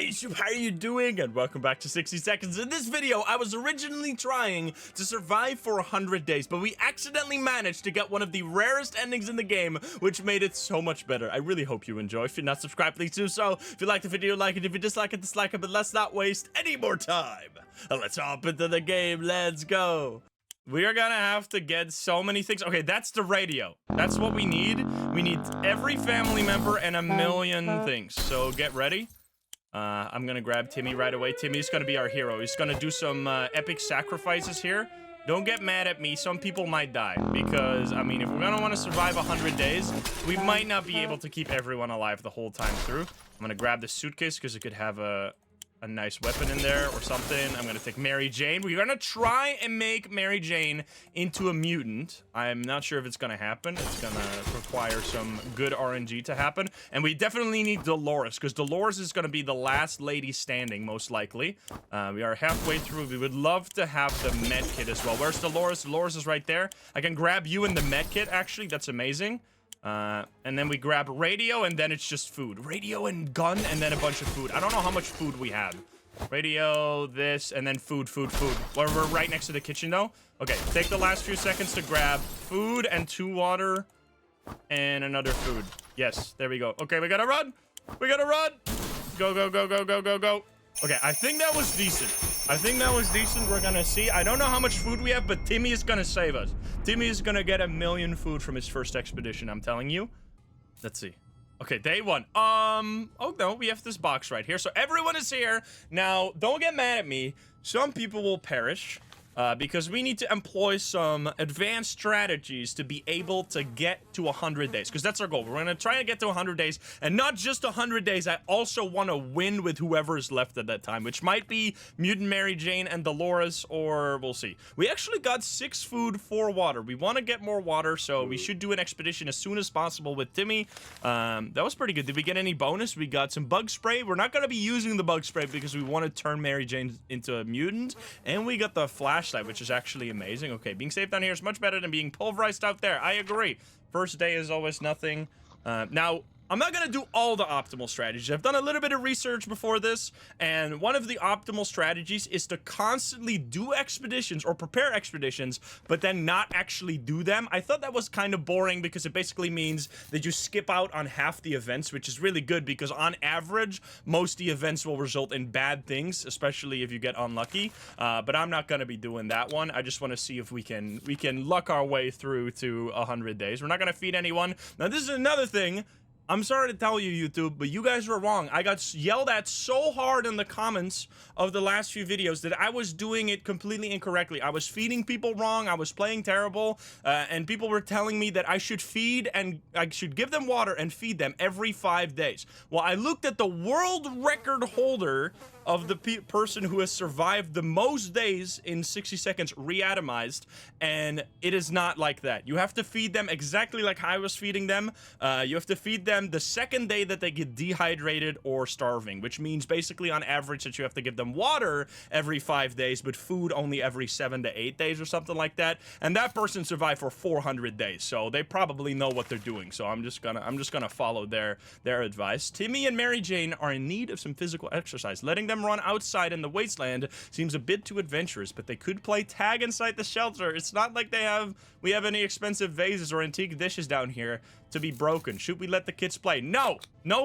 YouTube, how are you doing? And welcome back to 60 Seconds. In this video, I was originally trying to survive for 100 days, but we accidentally managed to get one of the rarest endings in the game, which made it so much better. I really hope you enjoy. If you're not subscribed, please do so. If you like the video, like it. If you dislike it, dislike it. But let's not waste any more time. Let's hop into the game. Let's go. We are gonna have to get so many things. Okay, that's the radio. That's what we need. We need every family member and a million things. So get ready. I'm gonna grab Timmy right away. Timmy's gonna be our hero. He's gonna do some epic sacrifices here. Don't get mad at me. Some people might die because, I mean, if we're gonna want to survive 100 days, we might not be able to keep everyone alive the whole time through. I'm gonna grab the suitcase because it could have a nice weapon in there or something. I'm gonna take Mary Jane. We're gonna try and make Mary Jane into a mutant. I'm not sure if it's gonna happen. It's gonna require some good RNG to happen. And we definitely need Dolores, because Dolores is gonna be the last lady standing, most likely. We are halfway through. We would love to have the med kit as well. Where's Dolores? Dolores is right there. I can grab you in the med kit, actually. That's amazing. And then we grab radio, and then it's just food. Radio and gun, and then a bunch of food. I don't know how much food we have. Radio, this, and then food. Well, we're right next to the kitchen, though. Okay, take the last few seconds to grab food and 2 water and another food. Yes, there we go. Okay, we gotta run. We gotta run. Go. Okay, I think that was decent. We're gonna see. I don't know how much food we have, but Timmy is gonna save us. Timmy is gonna get 1,000,000 food from his first expedition, I'm telling you. Let's see. Okay, day 1. Oh no, we have this box right here. So everyone is here. Now, don't get mad at me. Some people will perish. Because we need to employ some advanced strategies to be able to get to 100 days. Because that's our goal. We're going to try to get to 100 days. And not just 100 days. I also want to win with whoever is left at that time. Which might be Mutant Mary Jane and Dolores. Or we'll see. We actually got 6 food, 4 water. We want to get more water. So we should do an expedition as soon as possible with Timmy. That was pretty good. Did we get any bonus? We got some bug spray. We're not going to be using the bug spray because we want to turn Mary Jane into a mutant. And we got the flashlight, which is actually amazing. Okay, being safe down here is much better than being pulverized out there. I agree. First day is always nothing. Now, I'm not going to do all the optimal strategies. I've done a little bit of research before this, and one of the optimal strategies is to constantly do expeditions or prepare expeditions, but then not actually do them. I thought that was kind of boring because it basically means that you skip out on half the events, which is really good because on average, most of the events will result in bad things, especially if you get unlucky. But I'm not going to be doing that one. I just want to see if we can luck our way through to 100 days. We're not going to feed anyone. Now, this is another thing. I'm sorry to tell you, YouTube, but you guys were wrong. I got yelled at so hard in the comments of the last few videos that I was doing it completely incorrectly. I was feeding people wrong. I was playing terrible. And people were telling me that I should feed and I should give them water and feed them every 5 days. Well, I looked at the world record holder of the person who has survived the most days in 60 seconds reatomized, and it is not like that. You have to feed them exactly like I was feeding them. You have to feed them the second day that they get dehydrated or starving, which means basically on average that you have to give them water every 5 days, but food only every 7 to 8 days or something like that. And that person survived for 400 days, so they probably know what they're doing. So I'm just gonna follow their advice. Timmy and Mary Jane are in need of some physical exercise. Letting them run outside in the wasteland seems a bit too adventurous, but they could play tag inside the shelter. It's not like we have any expensive vases or antique dishes down here to be broken. Should we let the kids play? No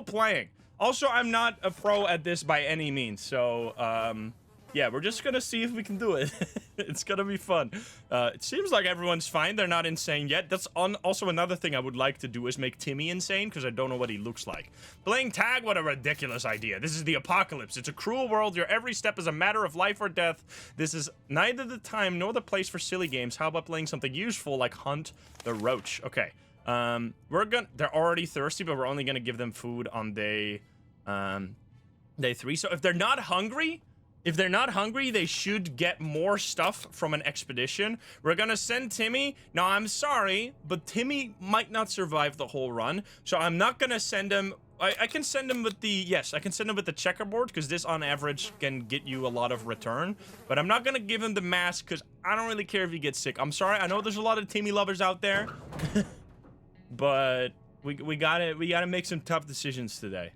playing. Also, I'm not a pro at this by any means, so yeah, we're just gonna see if we can do it. It's gonna be fun. It seems like everyone's fine. They're not insane yet. That's also another thing I would like to do is make Timmy insane, because I don't know what he looks like. Playing tag? What a ridiculous idea. This is the apocalypse. It's a cruel world. Your every step is a matter of life or death. This is neither the time nor the place for silly games. How about playing something useful like hunt the roach? Okay. They're already thirsty, but we're only gonna give them food on day 3. So if they're not hungry, they should get more stuff from an expedition. We're gonna send Timmy. Now, I'm sorry, but Timmy might not survive the whole run, so I'm not gonna send him. I can send him with the, yes, I can send him with the checkerboard, because this on average can get you a lot of return. But I'm not gonna give him the mask, because I don't really care if he gets sick. I'm sorry, I know there's a lot of Timmy lovers out there, but we gotta make some tough decisions today.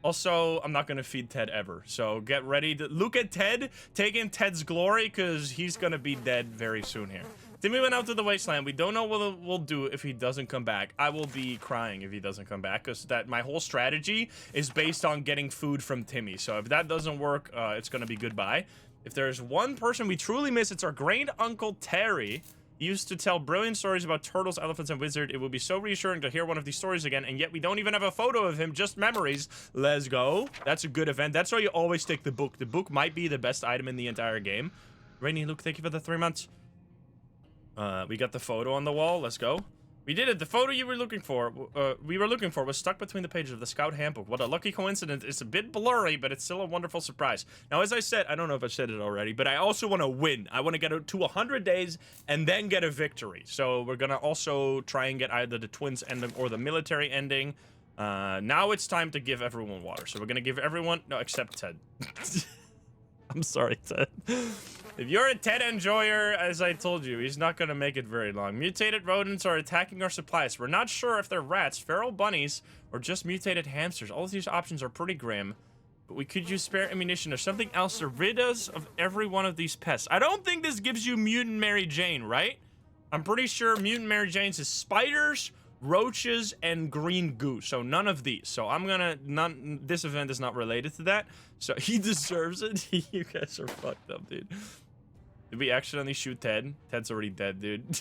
Also, I'm not gonna feed Ted ever, so get ready to look at Ted, take in Ted's glory, because he's gonna be dead very soon here. Timmy went out to the wasteland. We don't know what we'll do if he doesn't come back. I will be crying if he doesn't come back, because my whole strategy is based on getting food from Timmy. So if that doesn't work, it's gonna be goodbye. If there's one person we truly miss, it's our great uncle Terry. He used to tell brilliant stories about turtles, elephants, and wizards. It would be so reassuring to hear one of these stories again, and yet we don't even have a photo of him, just memories. Let's go. That's a good event. That's why you always take the book. The book might be the best item in the entire game. Rainy, Luke, thank you for the 3 months. We got the photo on the wall. Let's go. We did it. The photo we were looking for was stuck between the pages of the Scout Handbook. What a lucky coincidence. It's a bit blurry, but it's still a wonderful surprise. Now, as I said, I don't know if I said it already, but I also want to win. I want to get to 100 days and then get a victory. So we're going to also try and get either the twins ending or the military ending. Now it's time to give everyone water. So we're going to give everyone... No, except Ted. I'm sorry, Ted. If you're a Ted enjoyer, as I told you, he's not gonna make it very long. Mutated rodents are attacking our supplies. We're not sure if they're rats, feral bunnies, or just mutated hamsters. All of these options are pretty grim, but we could use spare ammunition or something else to rid us of every one of these pests. I don't think this gives you Mutant Mary Jane, right? I'm pretty sure Mutant Mary Jane's is spiders, roaches, and green goo. So none of these. So I'm gonna... This event is not related to that. So he deserves it. You guys are fucked up, dude. Did we accidentally shoot Ted? Ted's already dead, dude.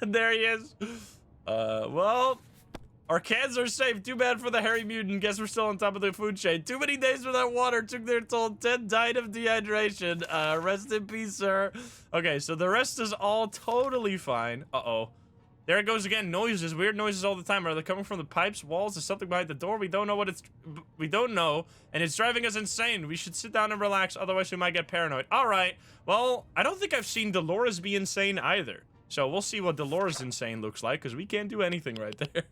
There he is. Well, our cans are safe. Too bad for the hairy mutant. Guess we're still on top of the food chain. Too many days without water took their toll. Ted died of dehydration. Rest in peace, sir. Okay, so the rest is all totally fine. Uh-oh. There it goes again. Noises, weird noises all the time. Are they coming from the pipes, walls, or something behind the door? We don't know what it's... We don't know, and it's driving us insane. We should sit down and relax, otherwise we might get paranoid. All right. Well, I don't think I've seen Dolores be insane either. So we'll see what Dolores insane looks like, because we can't do anything right there.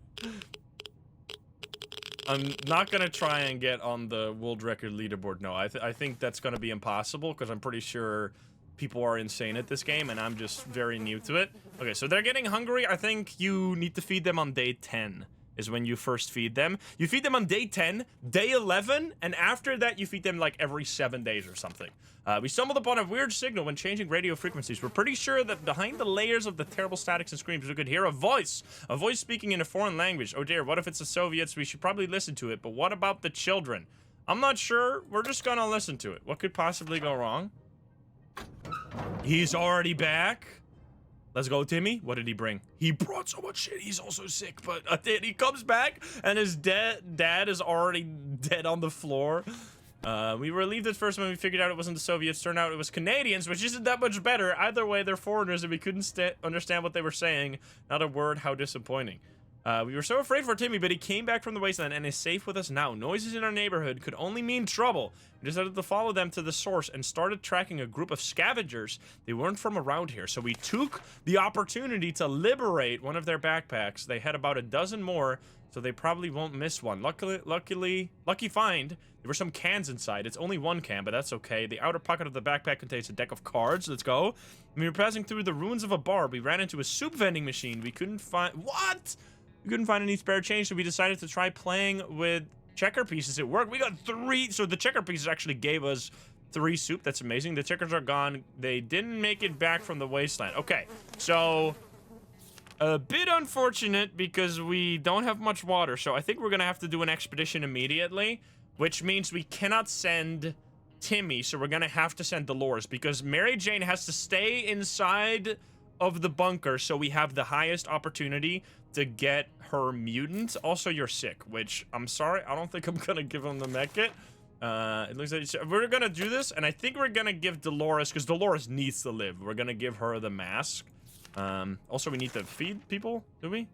I'm not going to try and get on the world record leaderboard. No, I think that's going to be impossible, because I'm pretty sure... people are insane at this game, and I'm just very new to it. Okay, so they're getting hungry. I think you need to feed them on day 10 is when you first feed them. You feed them on day 10, day 11, and after that you feed them like every 7 days or something. We stumbled upon a weird signal when changing radio frequencies. We're pretty sure that behind the layers of the terrible statics and screams we could hear a voice speaking in a foreign language. Oh dear, what if it's the Soviets? We should probably listen to it, but what about the children? I'm not sure. We're just gonna listen to it. What could possibly go wrong? He's already back. Let's go, Timmy. What did he bring? He brought so much shit. He's also sick, but he comes back and his dad is already dead on the floor. We were relieved at first when we figured out it wasn't the Soviets. Turned out it was Canadians, which isn't that much better. Either way, they're foreigners and we couldn't understand what they were saying. Not a word. How disappointing. We were so afraid for Timmy, but he came back from the wasteland and is safe with us now. Noises in our neighborhood could only mean trouble. We decided to follow them to the source and started tracking a group of scavengers. They weren't from around here, so we took the opportunity to liberate one of their backpacks. They had about a dozen more, so they probably won't miss one. Lucky find. There were some cans inside. It's only one can, but that's okay. The outer pocket of the backpack contains a deck of cards. Let's go. When we were passing through the ruins of a bar, we ran into a soup vending machine. We couldn't find... What? We couldn't find any spare change, so we decided to try playing with checker pieces. It worked. We got 3. So the checker pieces actually gave us 3 soup. That's amazing. The checkers are gone. They didn't make it back from the wasteland. Okay, so a bit unfortunate because we don't have much water. So I think we're going to have to do an expedition immediately, which means we cannot send Timmy. So we're going to have to send Dolores because Mary Jane has to stay inside of the bunker, so we have the highest opportunity to get her mutant. Also, you're sick, which I'm sorry, I don't think I'm gonna give him the med kit. It looks like we're gonna do this, and I think we're gonna give Dolores, because Dolores needs to live. We're gonna give her the mask. Also, we need to feed people, do we?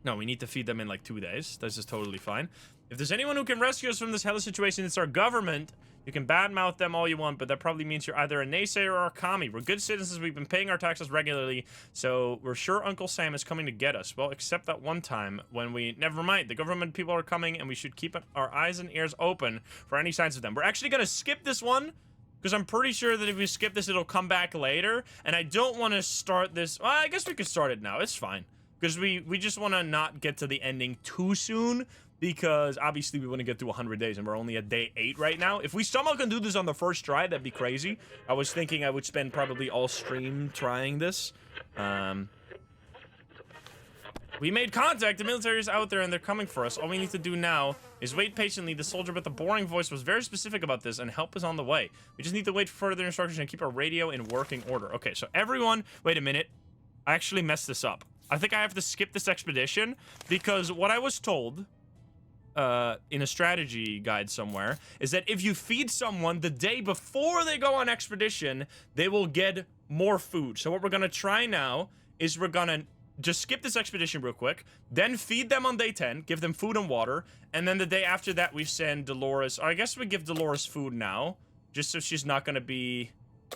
No, we need to feed them in like 2 days. This is totally fine. If there's anyone who can rescue us from this hellish situation, it's our government. You can badmouth them all you want, but that probably means you're either a naysayer or a commie. We're good citizens. We've been paying our taxes regularly, so we're sure Uncle Sam is coming to get us. Well, except that one time when we... Never mind. The government people are coming, and we should keep our eyes and ears open for any signs of them. We're actually going to skip this one, because I'm pretty sure that if we skip this, it'll come back later, and I don't want to start this... Well, I guess we could start it now. It's fine, because we just want to not get to the ending too soon, because obviously we want to get to 100 days, and we're only at day 8 right now. If we somehow can do this on the first try, that'd be crazy. I was thinking I would spend probably all stream trying this. We made contact. The military is out there, and they're coming for us. All we need to do now is wait patiently. The soldier with the boring voice was very specific about this, and help is on the way. We just need to wait for further instructions and keep our radio in working order. Okay, so everyone... Wait a minute. I actually messed this up. I think I have to skip this expedition, because what I was told... in a strategy guide somewhere, is that if you feed someone the day before they go on expedition, they will get more food. So what we're gonna try now is we're gonna just skip this expedition real quick, then feed them on day 10, give them food and water, and then the day after that we send Dolores, or I guess we give Dolores food now, just so she's not gonna be,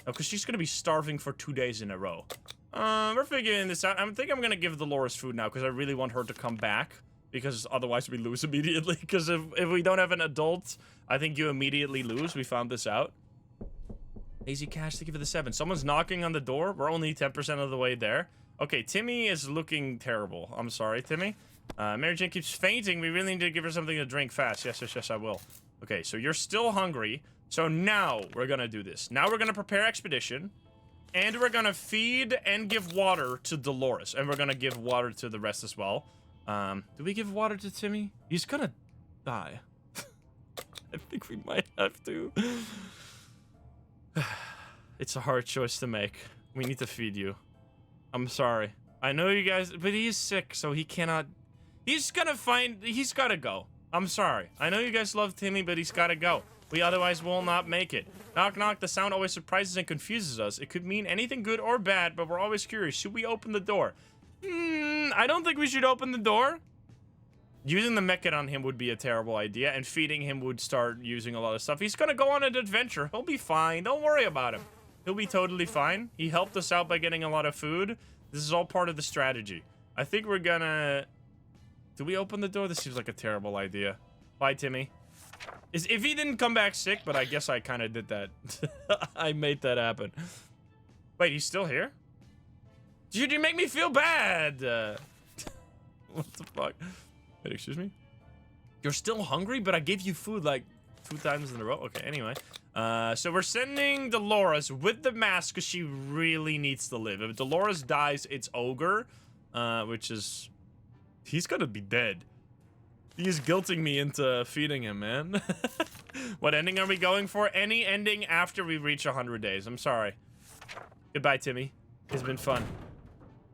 oh, because she's gonna be starving for 2 days in a row. We're figuring this out. I think I'm gonna give Dolores food now, because I really want her to come back. Because otherwise we lose immediately. Because if we don't have an adult, I think you immediately lose. We found this out. Easy cash to give it the 7. Someone's knocking on the door. We're only 10% of the way there. Okay, Timmy is looking terrible. I'm sorry, Timmy. Mary Jane keeps fainting. We really need to give her something to drink fast. Yes, yes, yes, I will. Okay, so you're still hungry. So now we're gonna do this. Now we're gonna prepare expedition. And we're gonna feed and give water to Dolores. And we're gonna give water to the rest as well. Do we give water to Timmy? He's gonna die. I think we might have to. It's a hard choice to make. We need to feed you. I'm sorry. I know you guys, but he is sick, so he cannot... He's gotta go. I'm sorry. I know you guys love Timmy, but he's gotta go. We otherwise will not make it. Knock, knock. The sound always surprises and confuses us. It could mean anything good or bad, but we're always curious. Should we open the door? I don't think we should open the door. Using the mechat on him would be a terrible idea, and feeding him would start using a lot of stuff. He's gonna go on an adventure. He'll be fine. Don't worry about him. He'll be totally fine. He helped us out by getting a lot of food. This is all part of the strategy. I think we're gonna... Do we open the door? This seems like a terrible idea. Bye, Timmy. If he didn't come back sick, but I guess I kind of did that. I made that happen. Wait, he's still here? Dude, you make me feel bad. What the fuck? Wait, excuse me? You're still hungry, but I gave you food like 2 times in a row? Okay, anyway. So we're sending Dolores with the mask because she really needs to live. If Dolores dies, it's Ogre, which is... He's gonna be dead. He's guilting me into feeding him, man. What ending are we going for? Any ending after we reach 100 days. I'm sorry. Goodbye, Timmy. It's been fun.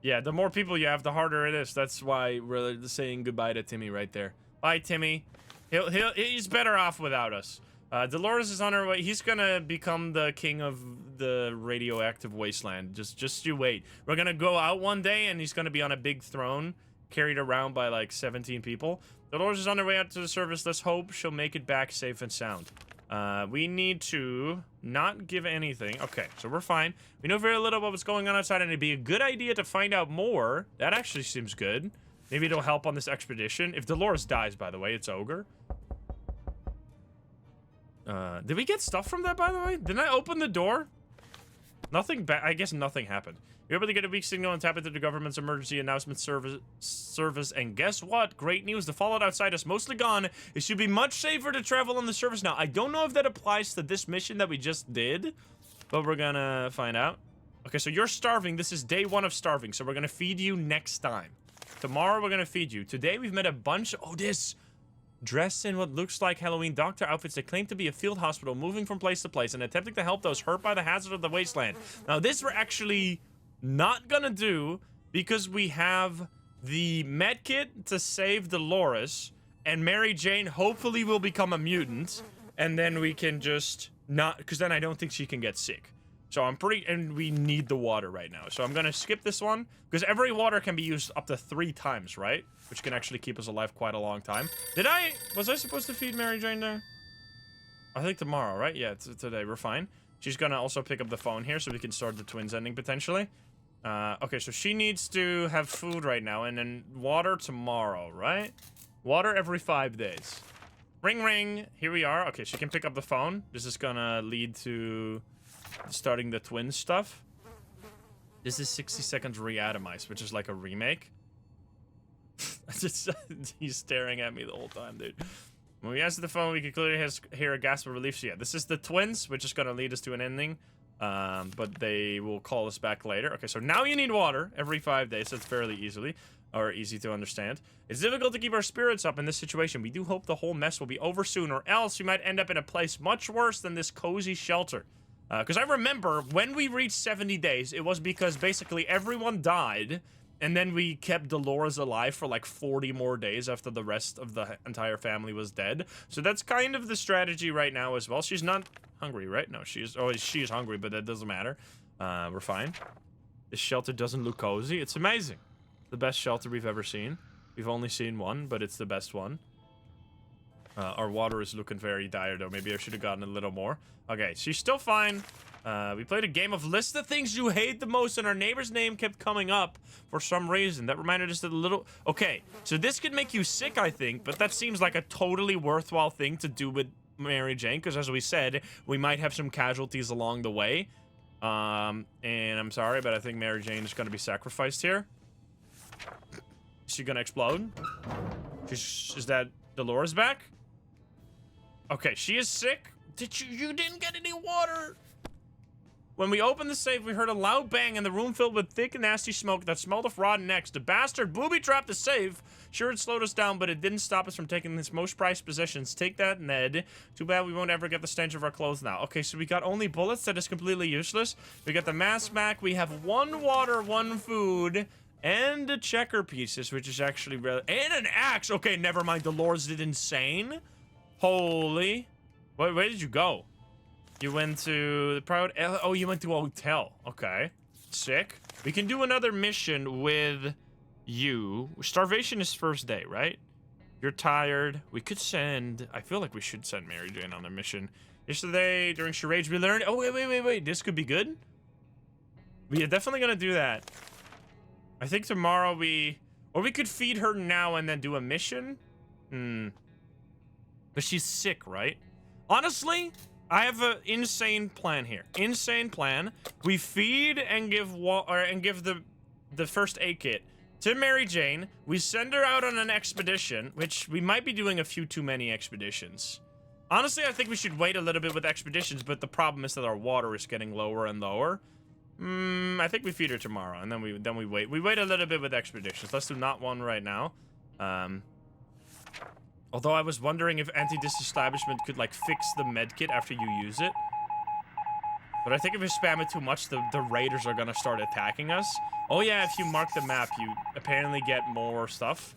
Yeah, the more people you have, the harder it is. That's why we're saying goodbye to Timmy right there. Bye, Timmy. He's better off without us. Dolores is on her way. He's gonna become the king of the radioactive wasteland. Just you wait. We're gonna go out one day, and he's gonna be on a big throne, carried around by like 17 people. Dolores is on her way out to the service. Let's hope she'll make it back safe and sound. We need to not give anything. Okay, so we're fine. We know very little about what's going on outside, and it'd be a good idea to find out more. That actually seems good. Maybe it'll help on this expedition. If Dolores dies, by the way, it's Ogre. Did we get stuff from that, by the way? Didn't I open the door? Nothing bad. I guess nothing happened. You're able to get a weak signal and tap into the government's emergency announcement service, and guess what? Great news. The fallout outside is mostly gone. It should be much safer to travel on the surface now. I don't know if that applies to this mission that we just did, but we're gonna find out. Okay, so you're starving. This is day 1 of starving, so we're gonna feed you next time. Tomorrow, we're gonna feed you. Today, we've met a bunch... Oh, this... Dressed in what looks like Halloween doctor outfits that claim to be a field hospital, moving from place to place and attempting to help those hurt by the hazard of the wasteland. Now, this we're actually not gonna do because we have the medkit to save Dolores, and Mary Jane hopefully will become a mutant, and then we can just not... Because then I don't think she can get sick. So I'm pretty... And we need the water right now. So I'm gonna skip this one, because every water can be used up to 3 times, right? Which can actually keep us alive quite a long time. Was I supposed to feed Mary Jane there? I think tomorrow, right? Yeah, today. We're fine. She's gonna also pick up the phone here so we can start the twins ending potentially. Okay, so she needs to have food right now, and then water tomorrow, right? Water every 5 days. Ring, ring. Here we are. Okay, she can pick up the phone. This is gonna lead to starting the twin stuff. This is 60 seconds reatomize, which is like a remake. He's staring at me the whole time, dude. When we answer the phone, we can clearly hear a gasp of relief. So yeah, this is the twins, which is going to lead us to an ending. But they will call us back later. Okay, so now you need water every 5 days. So it's fairly easy to understand. It's difficult to keep our spirits up in this situation. We do hope the whole mess will be over soon, or else we might end up in a place much worse than this cozy shelter. Because I remember when we reached 70 days, it was because basically everyone died, and then we kept Dolores alive for like 40 more days after the rest of the entire family was dead. So that's kind of the strategy right now as well. She's not hungry, right? No, she is hungry, but that doesn't matter. We're fine. This shelter doesn't look cozy. It's amazing. The best shelter we've ever seen. We've only seen one, but it's the best one. Our water is looking very dire, though. Maybe I should have gotten a little more. Okay, she's still fine. We played a game of list the things you hate the most, and our neighbor's name kept coming up for some reason. That reminded us that a little... Okay, so this could make you sick, I think, but that seems like a totally worthwhile thing to do with Mary Jane, because as we said, we might have some casualties along the way. And I'm sorry, but I think Mary Jane is going to be sacrificed here. Is she going to explode? Is that Dolores back? Okay, she is sick. You didn't get any water. When we opened the safe, we heard a loud bang and the room filled with thick and nasty smoke that smelled of rotten eggs. The bastard booby-trapped the safe. Sure, it slowed us down, but it didn't stop us from taking his most prized possessions. Take that, Ned. Too bad we won't ever get the stench of our clothes now. Okay, so we got only bullets. That is completely useless. We got the mask back. We have 1 water, 1 food, and a checker pieces, which is actually really... And an axe! Okay, never mind. Dolores did insane. Holy... Where did you go? You went to the private... Oh, you went to a hotel. Okay. Sick. We can do another mission with you. Starvation is first day, right? You're tired. We could send... I feel like we should send Mary Jane on a mission. Yesterday, during charades, we learned... Oh, wait. This could be good? We are definitely gonna do that. I think tomorrow we... Or we could feed her now and then do a mission? But she's sick, right? Honestly, I have an insane plan here. Insane plan. We feed and give the first aid kit to Mary Jane. We send her out on an expedition, which we might be doing a few too many expeditions. Honestly, I think we should wait a little bit with expeditions, but the problem is that our water is getting lower and lower. I think we feed her tomorrow, and then we wait. We wait a little bit with expeditions. Let's do not one right now. Although I was wondering if anti-disestablishment could, like, fix the medkit after you use it. But I think if you spam it too much, the raiders are gonna start attacking us. Oh yeah, if you mark the map, you apparently get more stuff.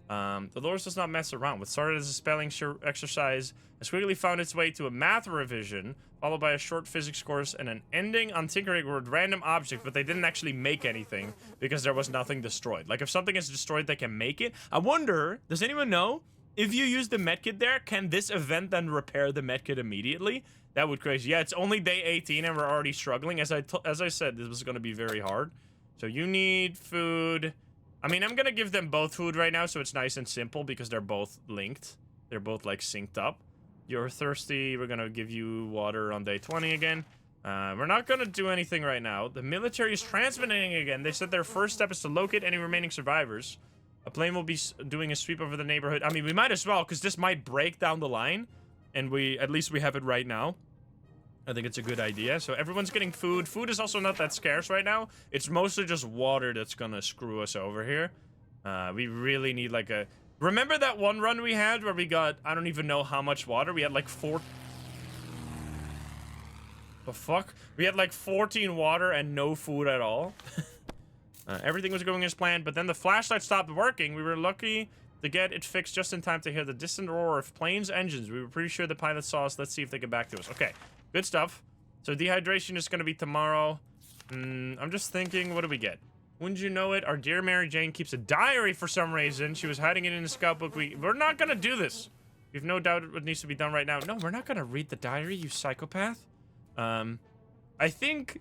Dolores does not mess around. What started as a spelling exercise has quickly found its way to a math revision, followed by a short physics course and an ending on tinkering with random objects, but they didn't actually make anything because there was nothing destroyed. Like, if something is destroyed, they can make it. I wonder, does anyone know? If you use the medkit there, can this event then repair the medkit immediately? That would be crazy. Yeah, it's only day 18 and we're already struggling. As I said, this was going to be very hard. So you need food. I mean, I'm going to give them both food right now, so it's nice and simple because they're both linked. They're both, like, synced up. You're thirsty. We're going to give you water on day 20 again. We're not going to do anything right now. The military is transmitting again. They said their first step is to locate any remaining survivors. A plane will be doing a sweep over the neighborhood. I mean, we might as well, because this might break down the line. And at least we have it right now. I think it's a good idea. So everyone's getting food. Food is also not that scarce right now. It's mostly just water that's gonna screw us over here. We really need like a... Remember that one run we had where we got, I don't even know how much water? We had like The fuck? We had like 14 water and no food at all. Everything was going as planned, but then the flashlight stopped working. We were lucky to get it fixed just in time to hear the distant roar of planes' engines. We were pretty sure the pilot saw us. Let's see if they get back to us. Okay, good stuff. So dehydration is going to be tomorrow. I'm just thinking, what do we get? Wouldn't you know it? Our dear Mary Jane keeps a diary for some reason. She was hiding it in the scout book. We're not going to do this. We've no doubt what needs to be done right now. No, we're not going to read the diary, you psychopath. I think...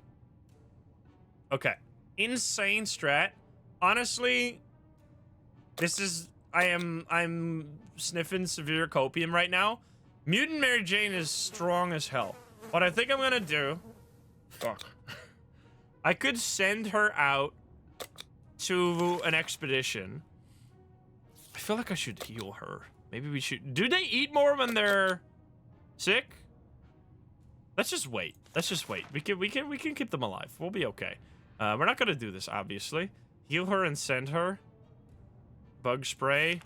Okay. Insane strat. Honestly, this is... I'm sniffing severe copium right now. Mutant Mary Jane is strong as hell. What I think I'm gonna do... Fuck. I could send her out to an expedition. I feel like I should heal her. Maybe we should. Do they eat more when they're sick? Let's just wait. Let's just wait. We can keep them alive. We'll be okay. We're not gonna do this, obviously. Heal her and send her. Bug spray.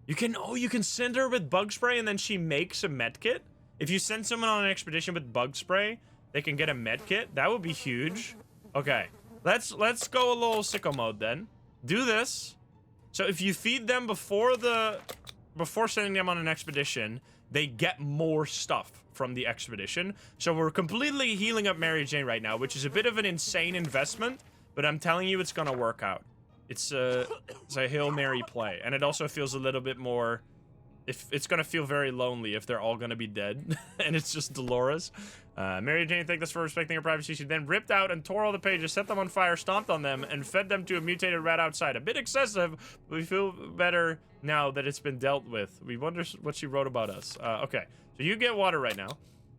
You can send her with bug spray and then she makes a med kit. If you send someone on an expedition with bug spray, they can get a med kit. That would be huge. Okay. Let's go a little sicko mode then. Do this. So if you feed them before sending them on an expedition, they get more stuff from the expedition. So we're completely healing up Mary Jane right now, which is a bit of an insane investment, but I'm telling you it's gonna work out. It's a Hail Mary play, and it also feels a little bit more... It's gonna feel very lonely if they're all gonna be dead, and it's just Dolores. Mary Jane thanked us for respecting her privacy. She then ripped out and tore all the pages, set them on fire, stomped on them, and fed them to a mutated rat outside. A bit excessive, but we feel better now that it's been dealt with. We wonder what she wrote about us. Okay, so you get water right now.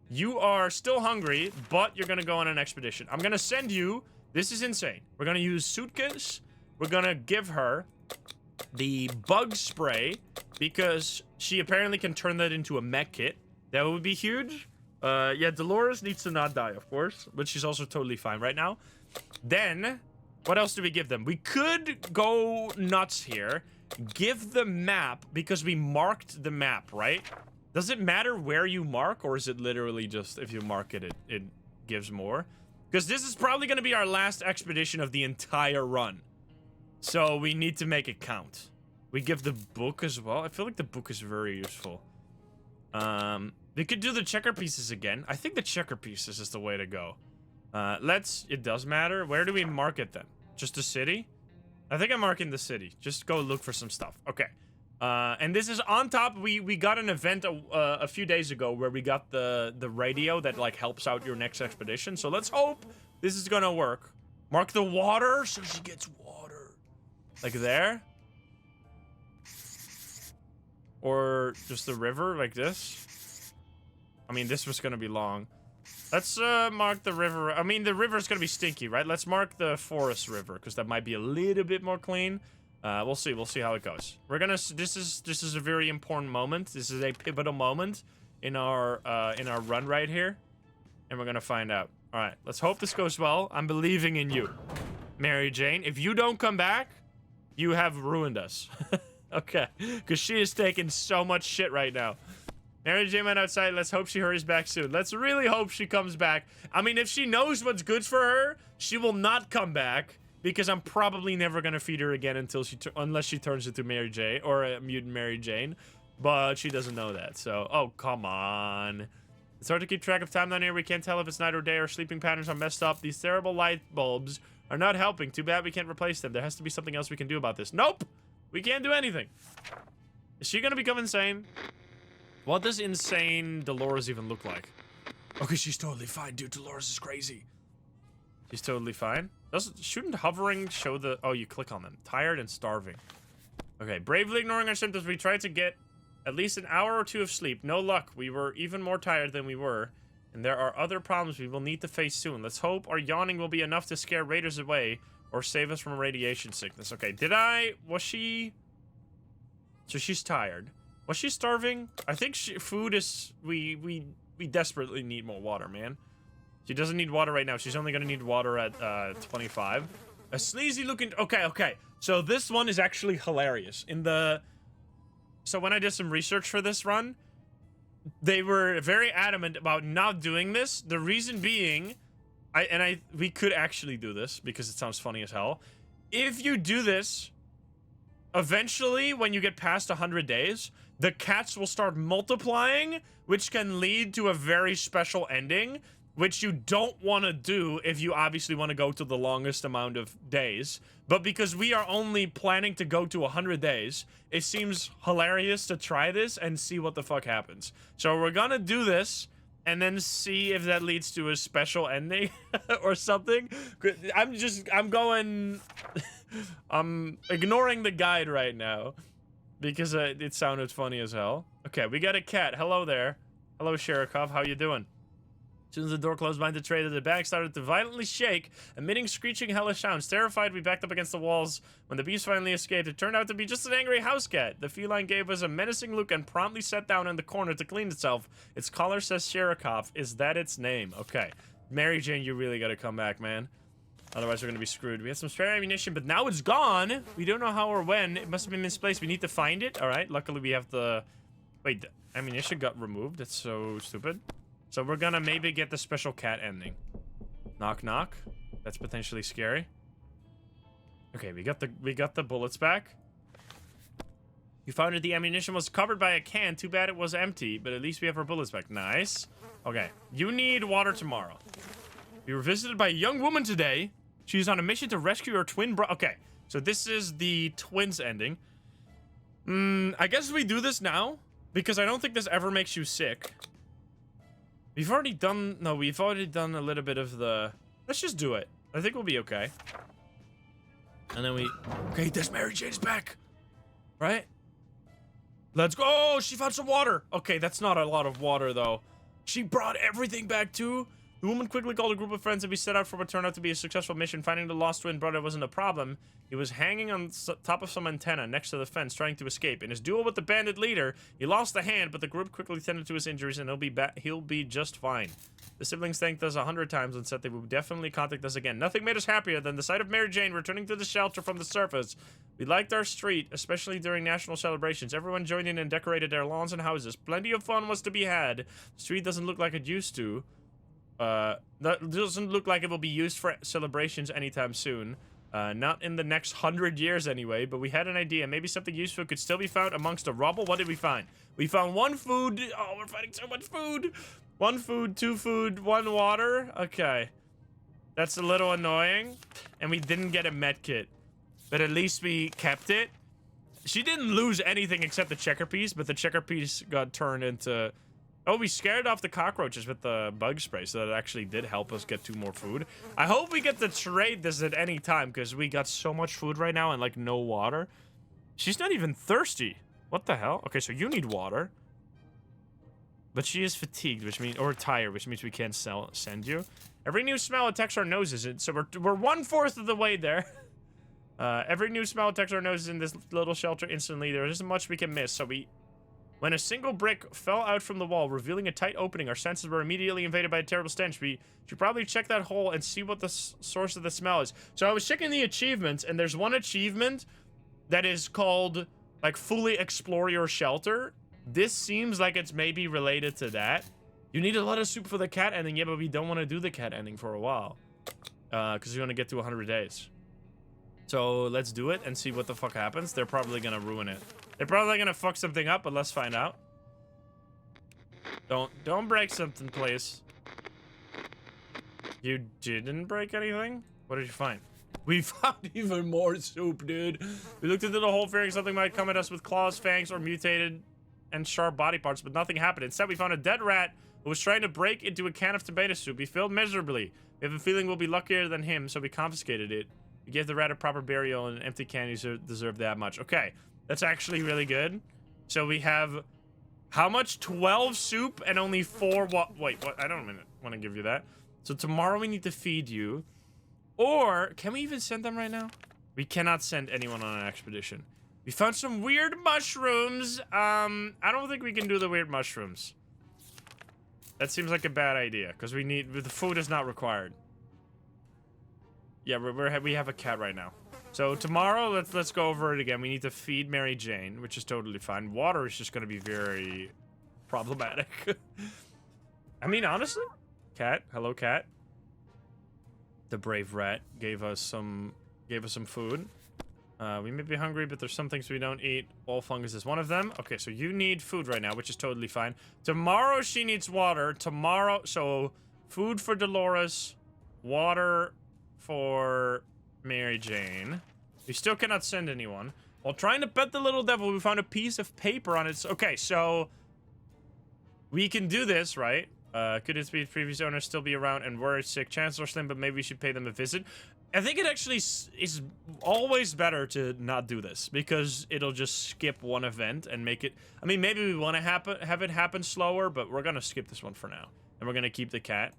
You are still hungry, but you're gonna go on an expedition. I'm gonna send you... This is insane. We're gonna use suitcase. We're gonna give her the bug spray because she apparently can turn that into a mech kit. That would be huge. Yeah, Dolores needs to not die, of course, but she's also totally fine right now. Then, what else do we give them? We could go nuts here. Give the map because we marked the map, right? Does it matter where you mark, or is it literally just if you mark it, it gives more? Because this is probably going to be our last expedition of the entire run. So we need to make it count. We give the book as well. I feel like the book is very useful. We could do the checker pieces again. I think the checker pieces is the way to go. It does matter. Where do we mark it then? Just the city? I think I'm marking the city. Just go look for some stuff. Okay. And this is on top. We got an event a few days ago where we got the radio that like helps out your next expedition. So let's hope this is gonna work. Mark the water so she gets water. Like there? Or just the river like this? I mean, this was gonna be long. Let's mark the river. I mean, the river's gonna be stinky, right? Let's mark the forest river because that might be a little bit more clean. We'll see how it goes. We're gonna. This is a very important moment. This is a pivotal moment in our run right here, and we're gonna find out. All right, let's hope this goes well. I'm believing in you, Mary Jane. If you don't come back, you have ruined us. Okay, because she is taking so much shit right now. Mary Jane went outside. Let's hope she hurries back soon. Let's really hope she comes back. I mean, if she knows what's good for her, she will not come back. Because I'm probably never gonna feed her again until unless she turns into Mary Jane or a mutant Mary Jane, but she doesn't know that. So, oh come on, it's hard to keep track of time down here. We can't tell if it's night or day. Our sleeping patterns are messed up. These terrible light bulbs are not helping. Too bad we can't replace them. There has to be something else we can do about this. Nope, we can't do anything. Is she gonna become insane? What does insane Dolores even look like? Okay, she's totally fine, dude. Dolores is crazy. She's totally fine. Shouldn't hovering show the... Oh, you click on them. Tired and starving. Okay, bravely ignoring our symptoms, we tried to get at least an hour or two of sleep. No luck. We were even more tired than we were. And there are other problems we will need to face soon. Let's hope our yawning will be enough to scare raiders away or save us from radiation sickness. Okay, was she... So she's tired. Was she starving? I think food is... We desperately need more water, man. She doesn't need water right now. She's only gonna need water at 25. A sleazy looking... Okay. So this one is actually hilarious. So when I did some research for this run, they were very adamant about not doing this. The reason being, we could actually do this because it sounds funny as hell. If you do this, eventually when you get past 100 days, the cats will start multiplying, which can lead to a very special ending, which you don't want to do if you obviously want to go to the longest amount of days. But because we are only planning to go to 100 days, it seems hilarious to try this and see what the fuck happens. So we're gonna do this and then see if that leads to a special ending or something. I'm ignoring the guide right now because it sounded funny as hell. Okay, we got a cat. Hello there. Hello, Sherikov. How you doing? As soon as the door closed behind the trader, the bag started to violently shake, emitting screeching hellish sounds. Terrified, we backed up against the walls. When the beast finally escaped, it turned out to be just an angry house cat. The feline gave us a menacing look and promptly sat down in the corner to clean itself. Its collar says Sherikov. Is that its name? Okay. Mary Jane, you really gotta come back, man. Otherwise, we're gonna be screwed. We had some spare ammunition, but now it's gone. We don't know how or when. It must have been misplaced. We need to find it. All right. Luckily, we have the... Wait, the ammunition got removed. That's so stupid. So we're gonna maybe get the special cat ending. Knock, knock. That's potentially scary. Okay, we got the bullets back. You found that the ammunition was covered by a can. Too bad it was empty, but at least we have our bullets back. Nice. Okay, you need water tomorrow. We were visited by a young woman today. She is on a mission to rescue her twin brother. Okay, so this is the twins ending. I guess we do this now, because I don't think this ever makes you sick. We've already done... No, we've already done a little bit of the... Let's just do it. I think we'll be okay. And then we... Okay, this Mary Jane's back. Right? Let's go. Oh, she found some water. Okay, that's not a lot of water, though. She brought everything back, too. The woman quickly called a group of friends and we set out for what turned out to be a successful mission. Finding the lost twin brother wasn't a problem. He was hanging on top of some antenna next to the fence, trying to escape. In his duel with the bandit leader, he lost a hand, but the group quickly tended to his injuries and he'll be just fine. The siblings thanked us 100 times and said they would definitely contact us again. Nothing made us happier than the sight of Mary Jane returning to the shelter from the surface. We liked our street, especially during national celebrations. Everyone joined in and decorated their lawns and houses. Plenty of fun was to be had. The street doesn't look like it used to. That doesn't look like it will be used for celebrations anytime soon. Not in the next 100 years anyway, but we had an idea. Maybe something useful could still be found amongst the rubble. What did we find? We found one food. Oh, we're finding so much food. One food, two food, one water. Okay. That's a little annoying. And we didn't get a med kit. But at least we kept it. She didn't lose anything except the checker piece, but the checker piece got turned into... Oh, we scared off the cockroaches with the bug spray, so that actually did help us get 2 more food. I hope we get to trade this at any time, because we got so much food right now and, like, no water. She's not even thirsty. What the hell? Okay, so you need water. But she is fatigued, which means... Or tired, which means we can't send you. Every new smell attacks our noses, so we're 1/4 of the way there. Every new smell attacks our noses in this little shelter instantly. There isn't much we can miss, so we... When a single brick fell out from the wall, revealing a tight opening, our senses were immediately invaded by a terrible stench. We should probably check that hole and see what the source of the smell is. So I was checking the achievements, and there's one achievement that is called, like, fully explore your shelter. This seems like it's maybe related to that. You need a lot of soup for the cat ending. Yeah, but we don't want to do the cat ending for a while. Because we want to get to 100 days. So let's do it and see what the fuck happens. They're probably going to ruin it. They're probably gonna fuck something up, but let's find out. Don't break something, please. You didn't break anything? What did you find? We found even more soup, dude. We looked into the hole fearing something might come at us with claws, fangs, or mutated and sharp body parts, but nothing happened. Instead, we found a dead rat who was trying to break into a can of tomato soup. He failed miserably. We have a feeling we'll be luckier than him, so we confiscated it. We gave the rat a proper burial, and an empty can deserve that much. Okay. That's actually really good. So we have how much? 12 soup and only 4 wait, what? I don't want to give you that. So tomorrow we need to feed you. Or can we even send them right now? We cannot send anyone on an expedition. We found some weird mushrooms. I don't think we can do the weird mushrooms. That seems like a bad idea because the food is not required. Yeah, we have a cat right now. So tomorrow, let's go over it again. We need to feed Mary Jane, which is totally fine. Water is just going to be very problematic. I mean, honestly, cat. Hello, cat. The brave rat gave us some food. We may be hungry, but there's some things we don't eat. All fungus is one of them. Okay, so you need food right now, which is totally fine. Tomorrow she needs water. Tomorrow, so food for Dolores, water for Mary Jane. We still cannot send anyone. While trying to pet the little devil, we found a piece of paper on its... Okay, so... We can do this, right? Could its previous owner still be around and were sick? Chances are slim, but maybe we should pay them a visit. I think it actually is always better to not do this, because it'll just skip one event and make it... I mean, maybe we want to have it happen slower, but we're gonna skip this one for now. And we're gonna keep the cat.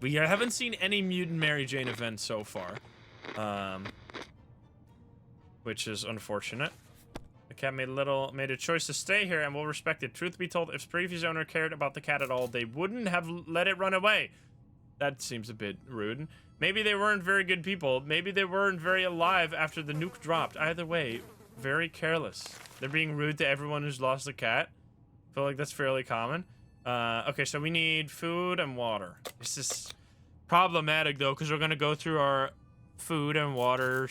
We haven't seen any Mutant Mary Jane events so far. Which is unfortunate. The cat made a choice to stay here, and we'll respect it. Truth be told, if previous owner cared about the cat at all, they wouldn't have let it run away. That seems a bit rude. Maybe they weren't very good people. Maybe they weren't very alive after the nuke dropped. Either way, very careless. They're being rude to everyone who's lost a cat. I feel like that's fairly common. Okay, so we need food and water. This is problematic, though, because we're going to go through our food and water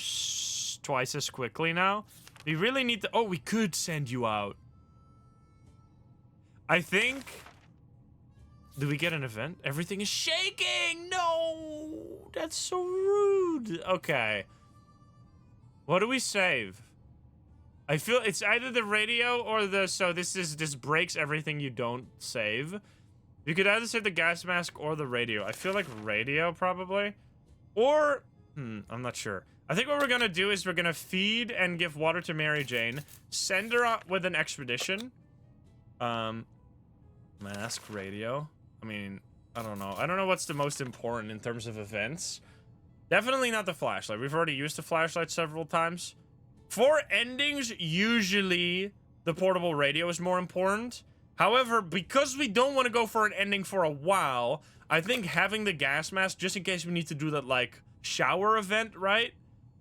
twice as quickly now. We really need to... Oh, we could send you out. I think... Do we get an event? Everything is shaking! No! That's so rude. Okay. What do we save? I feel it's either the radio or the... So this breaks everything you don't save. You could either save the gas mask or the radio. I feel like radio, probably. Or... I'm not sure. I think what we're gonna do is we're gonna feed and give water to Mary Jane. Send her out with an expedition. Mask, radio. I mean, I don't know. I don't know what's the most important in terms of events. Definitely not the flashlight. We've already used the flashlight several times. For endings, usually the portable radio is more important. However, because we don't want to go for an ending for a while, I think having the gas mask, just in case we need to do that, like, shower event, right?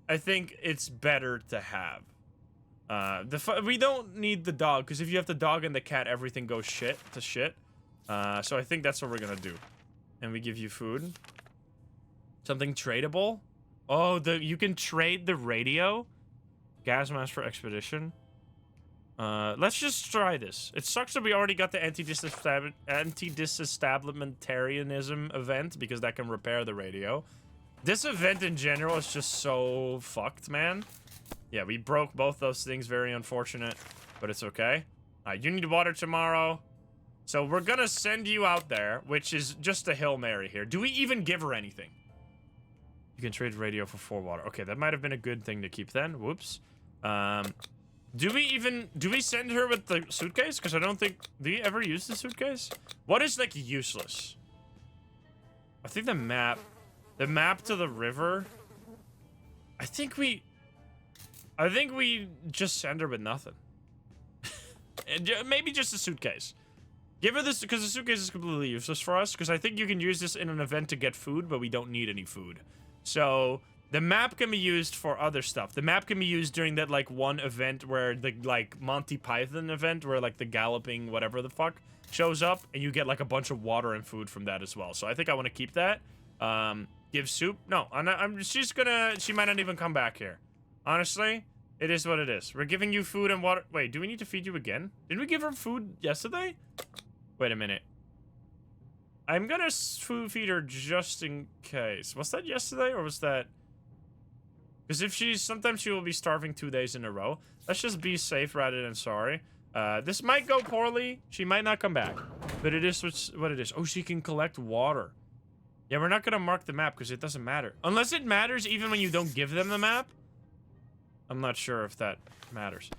I think it's better to have. We don't need the dog, because if you have the dog and the cat, everything goes to shit. So I think that's what we're gonna do. And we give you food. Something tradable? Oh, you can trade the radio? Gas mask for expedition. Let's just try this. It sucks that we already got the anti-disestablishmentarianism event, because that can repair the radio. This event in general is just so fucked, man. Yeah, we broke both those things. Very unfortunate, but it's okay. You need water tomorrow. So we're gonna send you out there, which is just a Hail Mary here. Do we even give her anything? You can trade radio for 4 water. Okay, that might have been a good thing to keep then. Whoops. Do we send her with the suitcase? Because I don't think, do you ever use the suitcase? What is, like, useless? I think the map to the river. I think we just send her with nothing. Maybe just a suitcase. Give her this, because the suitcase is completely useless for us, because I think you can use this in an event to get food, but we don't need any food. So, the map can be used for other stuff. The map can be used during that, like, one event where the, like, Monty Python event, where, like, the galloping whatever the fuck shows up, and you get, like, a bunch of water and food from that as well. So I think I want to keep that. Give soup? No, she might not even come back here. Honestly, it is what it is. We're giving you food and water. Wait, do we need to feed you again? Didn't we give her food yesterday? Wait a minute. I'm gonna feed her just in case. Was that yesterday or was that... Because sometimes she will be starving 2 days in a row. Let's just be safe rather than sorry. This might go poorly. She might not come back. But it is what it is. Oh, she can collect water. Yeah, we're not gonna mark the map because it doesn't matter. Unless it matters even when you don't give them the map. I'm not sure if that matters.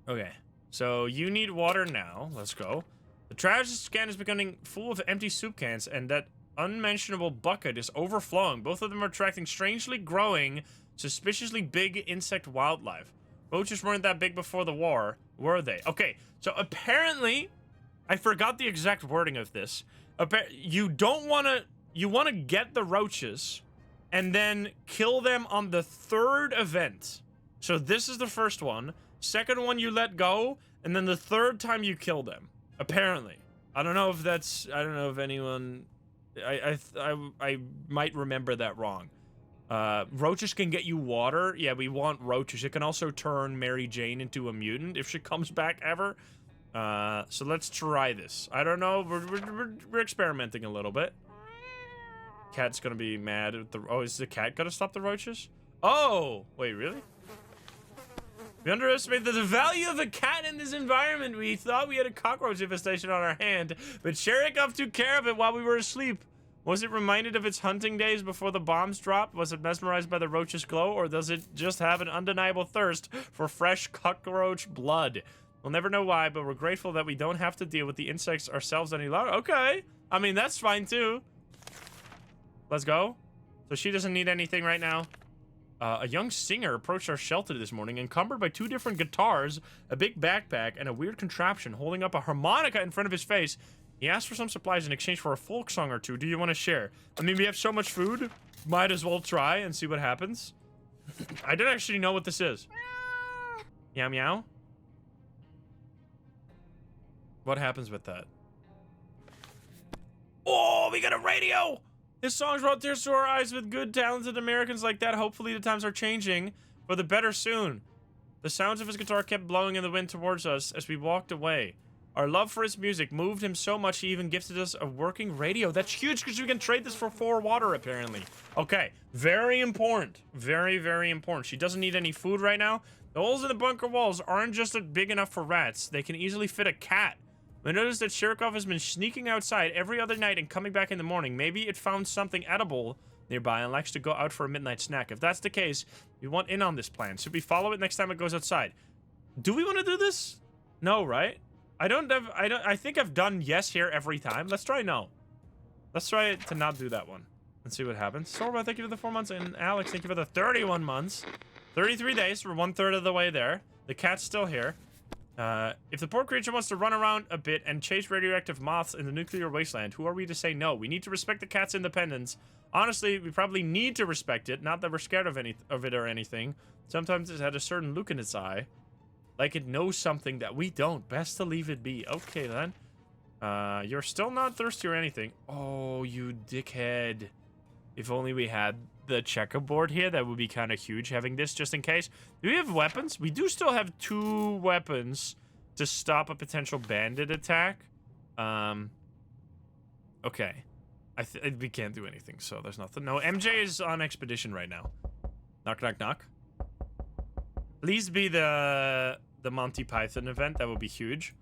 Okay. So, you need water now. Let's go. The trash can is becoming full of empty soup cans, and that unmentionable bucket is overflowing. Both of them are attracting strangely growing, suspiciously big insect wildlife. Roaches weren't that big before the war, were they? Okay, so apparently, I forgot the exact wording of this. You want to get the roaches, and then kill them on the 3rd event. So this is the first one. Second one you let go, and then the 3rd time you kill them. Apparently. I don't know if anyone... I might remember that wrong. Roaches can get you water. Yeah, we want roaches. It can also turn Mary Jane into a mutant if she comes back ever. So let's try this. I don't know. We're experimenting a little bit. Cat's gonna be mad at the... Oh, is the cat gonna stop the roaches? Oh! Wait, really? We underestimated the value of a cat in this environment. We thought we had a cockroach infestation on our hand, but Sherikov took care of it while we were asleep. Was it reminded of its hunting days before the bombs dropped? Was it mesmerized by the roach's glow, or does it just have an undeniable thirst for fresh cockroach blood? We'll never know why, but we're grateful that we don't have to deal with the insects ourselves any longer. Okay. I mean, that's fine too. Let's go. So she doesn't need anything right now. A young singer approached our shelter this morning, encumbered by 2 different guitars, a big backpack, and a weird contraption, holding up a harmonica in front of his face. He asked for some supplies in exchange for a folk song or two. Do you want to share? I mean, we have so much food. Might as well try and see what happens. I don't actually know what this is. Meow meow. What happens with that? Oh, we got a radio! His songs brought tears to our eyes. With good, talented Americans like that, hopefully the times are changing for the better soon. The sounds of his guitar kept blowing in the wind towards us as we walked away. Our love for his music moved him so much he even gifted us a working radio. That's huge because we can trade this for 4 water, apparently. Okay, very important. Very, very important. She doesn't need any food right now. The holes in the bunker walls aren't just big enough for rats. They can easily fit a cat. We noticed that Sherikov has been sneaking outside every other night and coming back in the morning. Maybe it found something edible nearby and likes to go out for a midnight snack. If that's the case, we want in on this plan. Should we follow it next time it goes outside? Do we want to do this? No, right? I think I've done yes here every time. Let's try no. Let's try to not do that one. Let's see what happens. Sorba, thank you for the 4 months. And Alex, thank you for the 31 months. 33 days. We're 1/3 of the way there. The cat's still here. If the poor creature wants to run around a bit and chase radioactive moths in the nuclear wasteland, who are we to say no? We need to respect the cat's independence. Honestly, we probably need to respect it. Not that we're scared of it or anything. Sometimes it's had a certain look in its eye. Like it knows something that we don't. Best to leave it be. Okay, then. You're still not thirsty or anything. Oh, you dickhead. If only we had the checkerboard here, that would be kind of huge, having this just in case. Do we have weapons? We do still have 2 weapons to stop a potential bandit attack. Okay. We can't do anything, so there's nothing. No, MJ is on expedition right now. Knock, knock, knock. Please be the Monty Python event. That would be huge.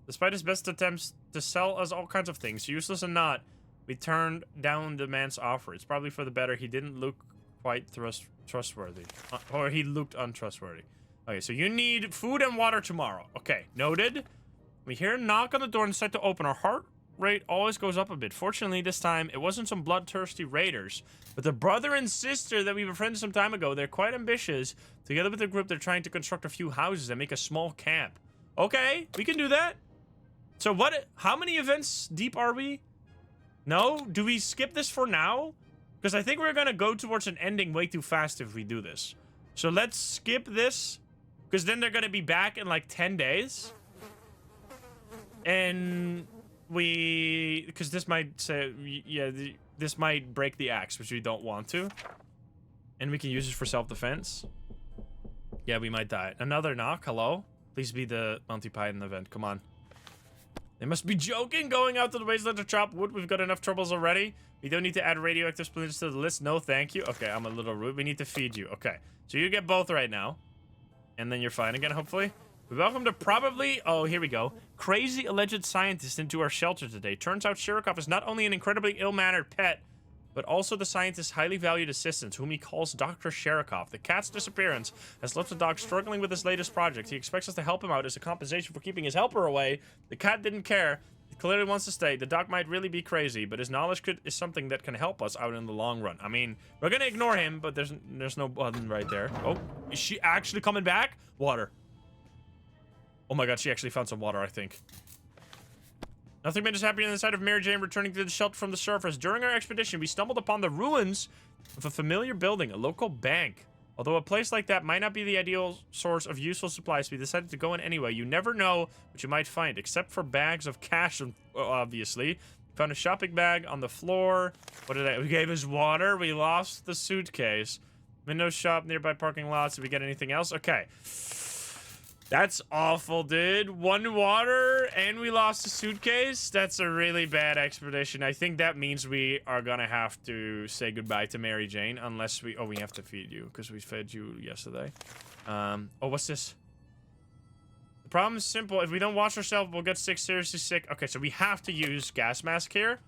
Despite his best attempts to sell us all kinds of things, useless or not, we turned down the man's offer. It's probably for the better. He didn't look quite trustworthy. Or he looked untrustworthy. Okay, so you need food and water tomorrow. Okay, noted. We hear a knock on the door and decide to open. Our heart rate always goes up a bit. Fortunately, this time, it wasn't some bloodthirsty raiders, but the brother and sister that we befriended some time ago. They're quite ambitious. Together with the group, they're trying to construct a few houses and make a small camp. Okay, we can do that. So what? How many events deep are we? No? Do we skip this for now? Because I think we're going to go towards an ending way too fast if we do this. So let's skip this. Because then they're going to be back in like 10 days. And we... Because this might say... Yeah, this might break the axe, which we don't want to. And we can use it for self-defense. Yeah, we might die. Another knock. Hello? Please be the Monty Python event. Come on. They must be joking. Going out to the wasteland to chop wood. We've got enough troubles already. We don't need to add radioactive splinters to the list. No, thank you. Okay, I'm a little rude. We need to feed you. Okay, so you get both right now. And then you're fine again, hopefully. We welcome to probably... Oh, here we go. Crazy alleged scientist into our shelter today. Turns out Sherikov is not only an incredibly ill-mannered pet, but also the scientist's highly valued assistant, whom he calls Dr. Sherikov. The cat's disappearance has left the dog struggling with his latest project. He expects us to help him out as a compensation for keeping his helper away. The cat didn't care. He clearly wants to stay. The dog might really be crazy, but his knowledge is something that can help us out in the long run. I mean, we're gonna ignore him, but there's no button right there. Oh, is she actually coming back? Water. Oh my god, she actually found some water, I think. Nothing made us happier than the sight of Mary Jane returning to the shelter from the surface. During our expedition, we stumbled upon the ruins of a familiar building, a local bank. Although a place like that might not be the ideal source of useful supplies, we decided to go in anyway. You never know what you might find, except for bags of cash, obviously. Found a shopping bag on the floor. What did we gave us water. We lost the suitcase. Window shop, nearby parking lots. Did we get anything else? Okay. That's awful, dude. 1 water, and we lost a suitcase? That's a really bad expedition. I think that means we are gonna have to say goodbye to Mary Jane, unless we... Oh, we have to feed you, because we fed you yesterday. Oh, what's this? The problem is simple. If we don't wash ourselves, we'll get sick, seriously sick. Okay, so we have to use gas mask here.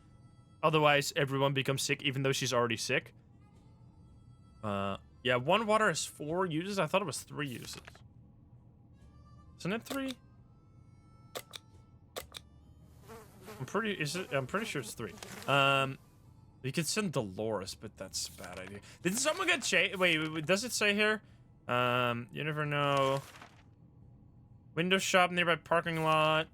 Otherwise, everyone becomes sick, even though she's already sick. Yeah, 1 water has 4 uses. I thought it was 3 uses. Isn't it 3? I'm pretty sure it's 3. You could send Dolores, but that's a bad idea. Did someone get chased? Wait, does it say here? You never know. Window shop, nearby parking lot.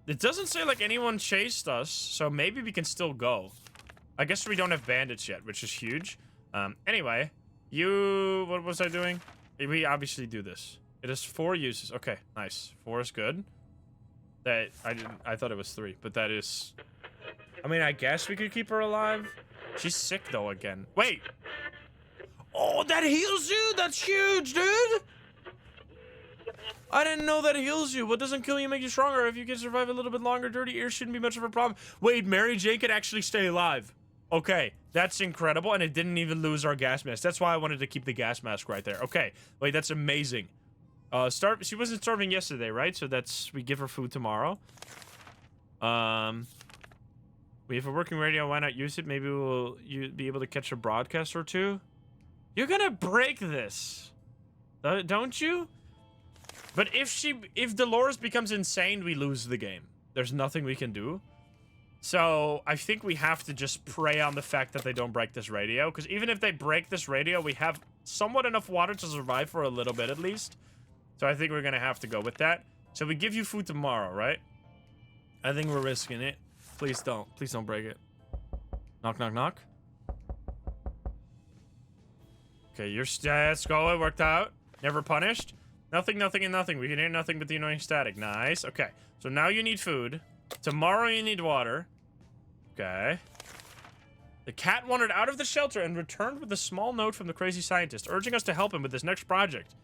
It doesn't say like anyone chased us, so maybe we can still go. I guess we don't have bandits yet, which is huge. Anyway, what was I doing? We obviously do this. It has 4 uses. Okay, nice. 4 is good. I thought it was 3, but that is... I mean, I guess we could keep her alive. She's sick though again. Wait! Oh, that heals you? That's huge, dude! I didn't know that heals you. What doesn't kill you make you stronger. If you can survive a little bit longer, dirty ears shouldn't be much of a problem. Wait, Mary J could actually stay alive. Okay, that's incredible, and it didn't even lose our gas mask. That's why I wanted to keep the gas mask right there. Okay, wait, that's amazing. She wasn't starving yesterday, right? So we give her food tomorrow. We have a working radio. Why not use it? Maybe you'll be able to catch a broadcast or 2. You're gonna break this, don't you? But if Dolores becomes insane, we lose the game. There's nothing we can do. So I think we have to just pray on the fact that they don't break this radio. Because even if they break this radio, we have somewhat enough water to survive for a little bit at least. So I think we're gonna have to go with that. So we give you food tomorrow, right? I think we're risking it. Please don't. Please don't break it. Knock, knock, knock. Okay, your stats go. It worked out. Never punished. Nothing, nothing, and nothing. We can hear nothing but the annoying static. Nice. Okay. So now you need food. Tomorrow you need water. Okay. The cat wandered out of the shelter and returned with a small note from the crazy scientist, urging us to help him with this next project.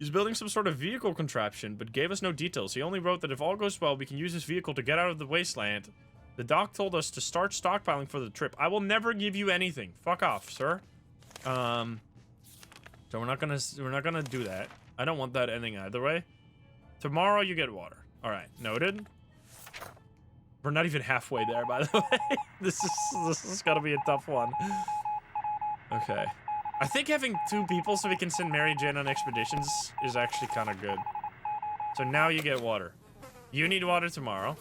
He's building some sort of vehicle contraption, but gave us no details. He only wrote that if all goes well, we can use this vehicle to get out of the wasteland. The doc told us to start stockpiling for the trip. I will never give you anything. Fuck off, sir. So we're not gonna do that. I don't want that ending either way. Tomorrow you get water. All right, noted. We're not even halfway there, by the way. This is gonna be a tough one. Okay. I think having 2 people so we can send Mary Jane on expeditions is actually kind of good. So now you get water. You need water tomorrow.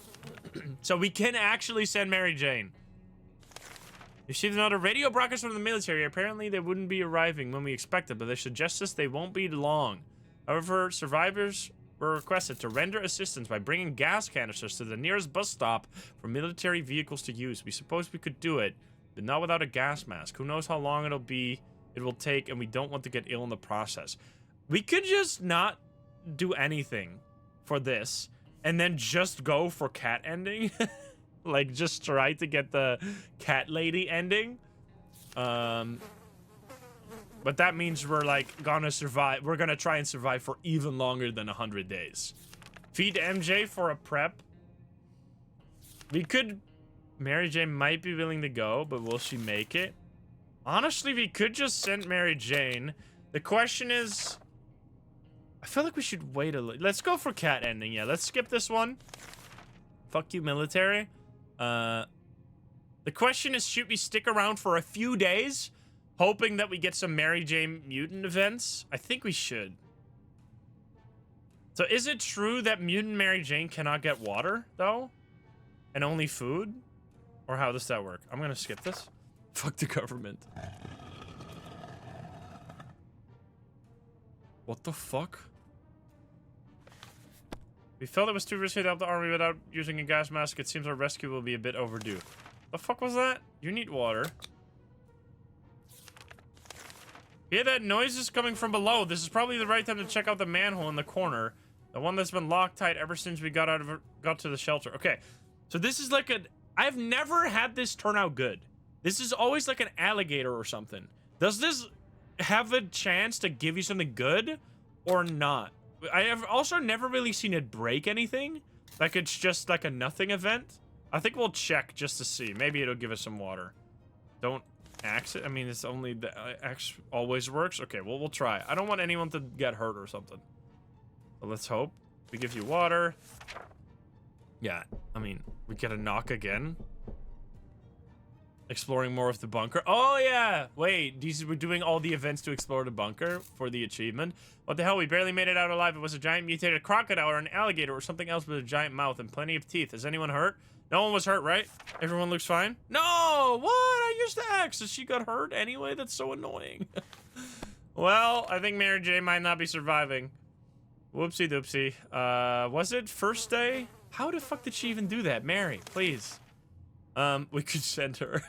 So we can actually send Mary Jane. You received another radio broadcast from the military. Apparently they wouldn't be arriving when we expected, but they suggest us they won't be long. However, survivors were requested to render assistance by bringing gas canisters to the nearest bus stop for military vehicles to use. We suppose we could do it, but not without a gas mask. Who knows how long it will take, and we don't want to get ill in the process. We could just not do anything for this and then just go for cat ending. Like, just try to get the cat lady ending. But that means we're like gonna survive. We're gonna try and survive for even longer than 100 days. Feed MJ for a prep. We could... Mary Jane might be willing to go, but will she make it? Honestly, we could just send Mary Jane. The question is... I feel like we should wait a little. Let's go for cat ending. Yeah, let's skip this one. Fuck you, military. The question is, should we stick around for a few days, hoping that we get some Mary Jane mutant events? I think we should. So is it true that mutant Mary Jane cannot get water, though? And only food? Or how does that work? I'm gonna skip this. Fuck the government. What the fuck? We felt it was too risky to help the army without using a gas mask. It seems our rescue will be a bit overdue. The fuck was that? You need water. Yeah, that noise is coming from below. This is probably the right time to check out the manhole in the corner. The one that's been locked tight ever since we got to the shelter. Okay, so this is like I've never had this turn out good. This is always like an alligator or something. Does this have a chance to give you something good or not? I have also never really seen it break anything. Like, it's just like a nothing event. I think we'll check just to see. Maybe it'll give us some water. Don't axe it. I mean, it's only the axe always works. Okay, well, we'll try. I don't want anyone to get hurt or something. But let's hope. We give you water. Yeah, I mean, we get a knock again. Exploring more of the bunker. Oh, yeah. Wait, we're doing all the events to explore the bunker for the achievement. What the hell? We barely made it out alive. It was a giant mutated crocodile or an alligator or something else with a giant mouth and plenty of teeth. Is anyone hurt? No one was hurt, right? Everyone looks fine? No! What? I used to ask. So she got hurt anyway? That's so annoying. Well, I think Mary Jane might not be surviving. Whoopsie doopsie. Was it first day? How the fuck did she even do that? Mary, please. We could send her.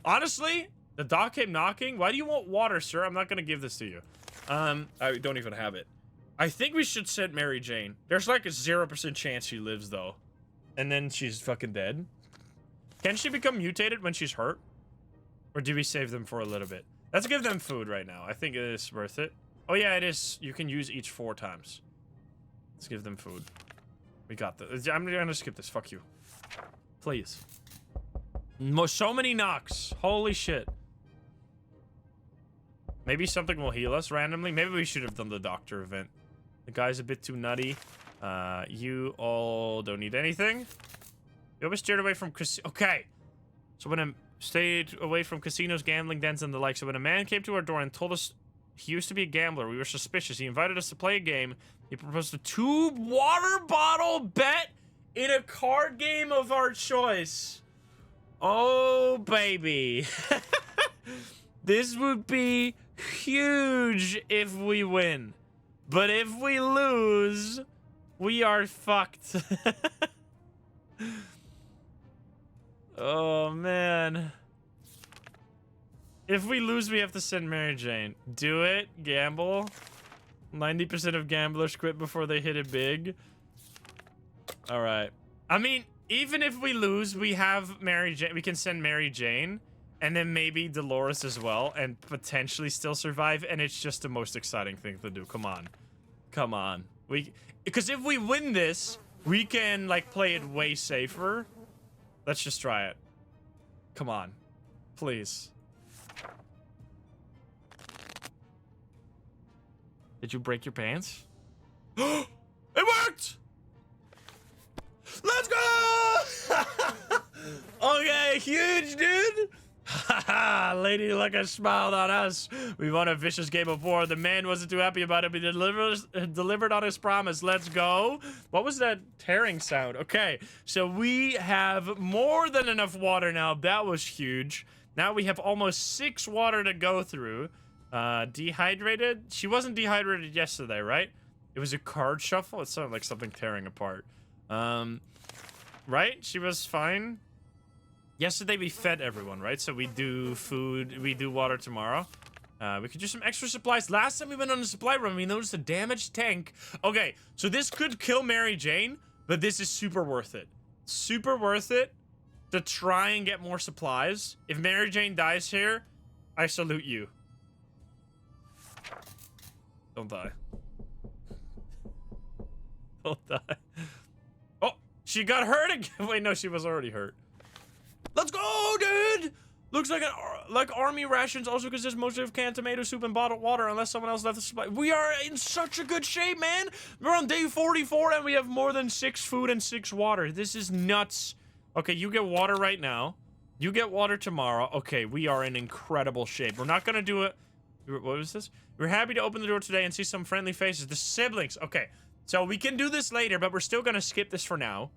Honestly, the dog came knocking. Why do you want water, sir? I'm not gonna give this to you. I don't even have it. I think we should send Mary Jane. There's like a 0% chance she lives, though. And then she's fucking dead. Can she become mutated when she's hurt? Or do we save them for a little bit? Let's give them food right now. I think it is worth it. Oh, yeah, it is. You can use each 4 times. Let's give them food. We got this. I'm gonna skip this. Fuck you. Please. So many knocks. Holy shit. Maybe something will heal us randomly. Maybe we should have done the doctor event. The guy's a bit too nutty. You all don't need anything. You always steered away from okay. So when I stayed away from casinos, gambling dens, and the like. So when a man came to our door and told us he used to be a gambler, we were suspicious. He invited us to play a game. He proposed a 2 water bottle bet in a card game of our choice. Oh, baby. This would be huge if we win. But if we lose, we are fucked. Oh, man. If we lose, we have to send Mary Jane. Do it. Gamble. 90% of gamblers quit before they hit it big. All right. I mean, even if we lose, we have Mary Jane. We can send Mary Jane. And then maybe Dolores as well. And potentially still survive. And it's just the most exciting thing to do. Come on. Come on. Because if we win this, we can, like, play it way safer. Let's just try it. Come on. Please. Did you break your pants? It worked! Let's go! Okay, huge, dude. Haha, Lady Luck smiled on us. We won a vicious game of war. The man wasn't too happy about it, but he delivered on his promise. Let's go. What was that tearing sound? Okay, so we have more than enough water now. That was huge. Now we have almost 6 water to go through. Dehydrated? She wasn't dehydrated yesterday, right? It was a card shuffle? It sounded like something tearing apart. Right? She was fine. Yesterday we fed everyone, right? So we do food, we do water tomorrow. We could do some extra supplies. Last time we went on a supply run, we noticed a damaged tank. Okay, so this could kill Mary Jane, but this is super worth it. Super worth it to try and get more supplies. If Mary Jane dies here, I salute you. Don't die. Don't die. Oh, she got hurt again. Wait, no, she was already hurt. Let's go, dude! Looks like army rations also consists mostly of canned tomato soup and bottled water unless someone else left the supply. We are in such a good shape, man! We're on day 44 and we have more than 6 food and 6 water. This is nuts. Okay, you get water right now. You get water tomorrow. Okay, we are in incredible shape. We're not gonna do it. What was this? We're happy to open the door today and see some friendly faces. The siblings. Okay, so we can do this later, but we're still gonna skip this for now.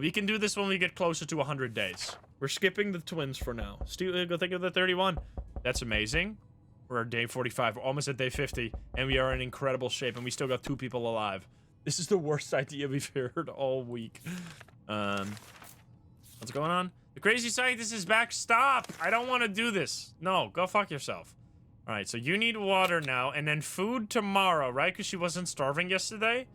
We can do this when we get closer to 100 days. We're skipping the twins for now. Still, go think of the 31. That's amazing. We're at day 45. We're almost at day 50. And we are in incredible shape. And we still got 2 people alive. This is the worst idea we've heard all week. What's going on? The crazy scientist is back. Stop! I don't want to do this. No, go fuck yourself. Alright, so you need water now. And then food tomorrow, right? Because she wasn't starving yesterday?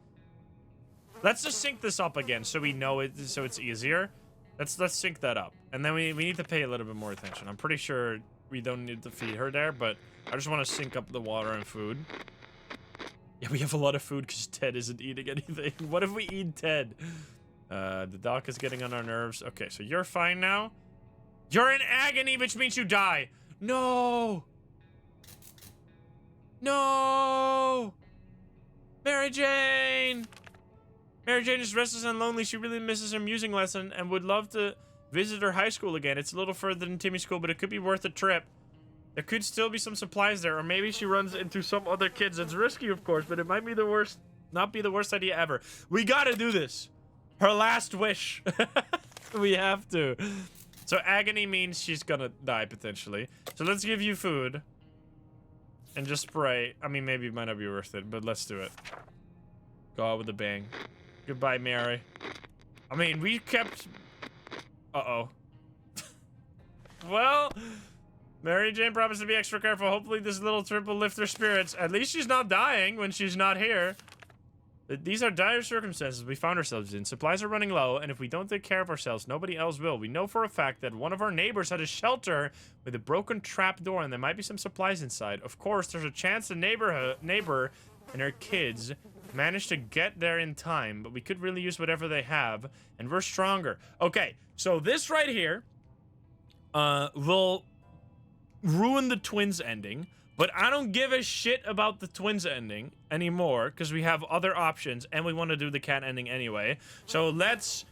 Let's just sync this up again so we know it, so it's easier. Let's sync that up. And then we need to pay a little bit more attention. I'm pretty sure we don't need to feed her there, but I just want to sync up the water and food. Yeah, we have a lot of food because Ted isn't eating anything. What if we eat Ted? The doc is getting on our nerves. Okay, so you're fine now. You're in agony, which means you die. No! No! Mary Jane! Mary Jane is restless and lonely. She really misses her musing lesson and would love to visit her high school again. It's a little further than Timmy's school, but it could be worth a trip. There could still be some supplies there, or maybe she runs into some other kids. It's risky, of course, but it might be the worst, not be the worst idea ever. We gotta do this. Her last wish. We have to. So agony means she's gonna die, potentially. So let's give you food. And just spray. I mean, maybe it might not be worth it, but let's do it. Go out with a bang. Goodbye, Mary. I mean, we kept... Uh-oh. Well, Mary Jane promised to be extra careful. Hopefully this little trip will lift her spirits. At least she's not dying when she's not here. These are dire circumstances we found ourselves in. Supplies are running low, and if we don't take care of ourselves, nobody else will. We know for a fact that one of our neighbors had a shelter with a broken trap door, and there might be some supplies inside. Of course, there's a chance the neighbor and her kids managed to get there in time, but we could really use whatever they have, and we're stronger. Okay, so this right here will ruin the twins ending. But I don't give a shit about the twins ending anymore because we have other options and we want to do the cat ending anyway. So let's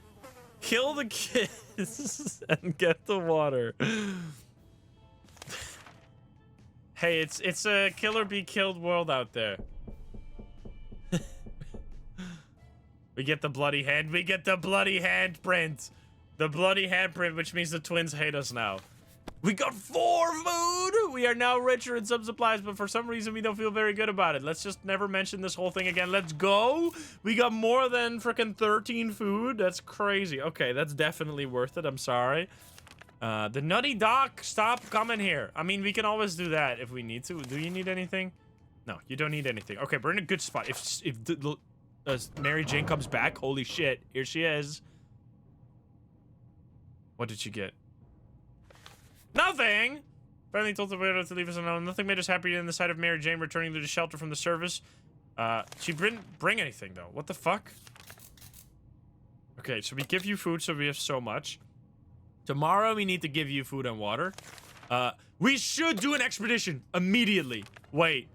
kill the kids and get the water. Hey, it's a kill or be killed world out there. We get the bloody hand. We get the bloody handprint. The bloody handprint, which means the twins hate us now. We got 4 food! We are now richer in some supplies, but for some reason we don't feel very good about it. Let's just never mention this whole thing again. Let's go! We got more than freaking 13 food. That's crazy. Okay, that's definitely worth it. I'm sorry. The Nutty Doc, stop coming here. I mean, we can always do that if we need to. Do you need anything? No, you don't need anything. Okay, we're in a good spot. If Mary Jane comes back, holy shit, here she is. What did she get? Nothing! Finally told the widow to leave us alone. Nothing made us happier than the sight of Mary Jane returning to the shelter from the service. She didn't bring anything, though. What the fuck? Okay, so we give you food, so we have so much. Tomorrow, we need to give you food and water. We should do an expedition immediately. Wait.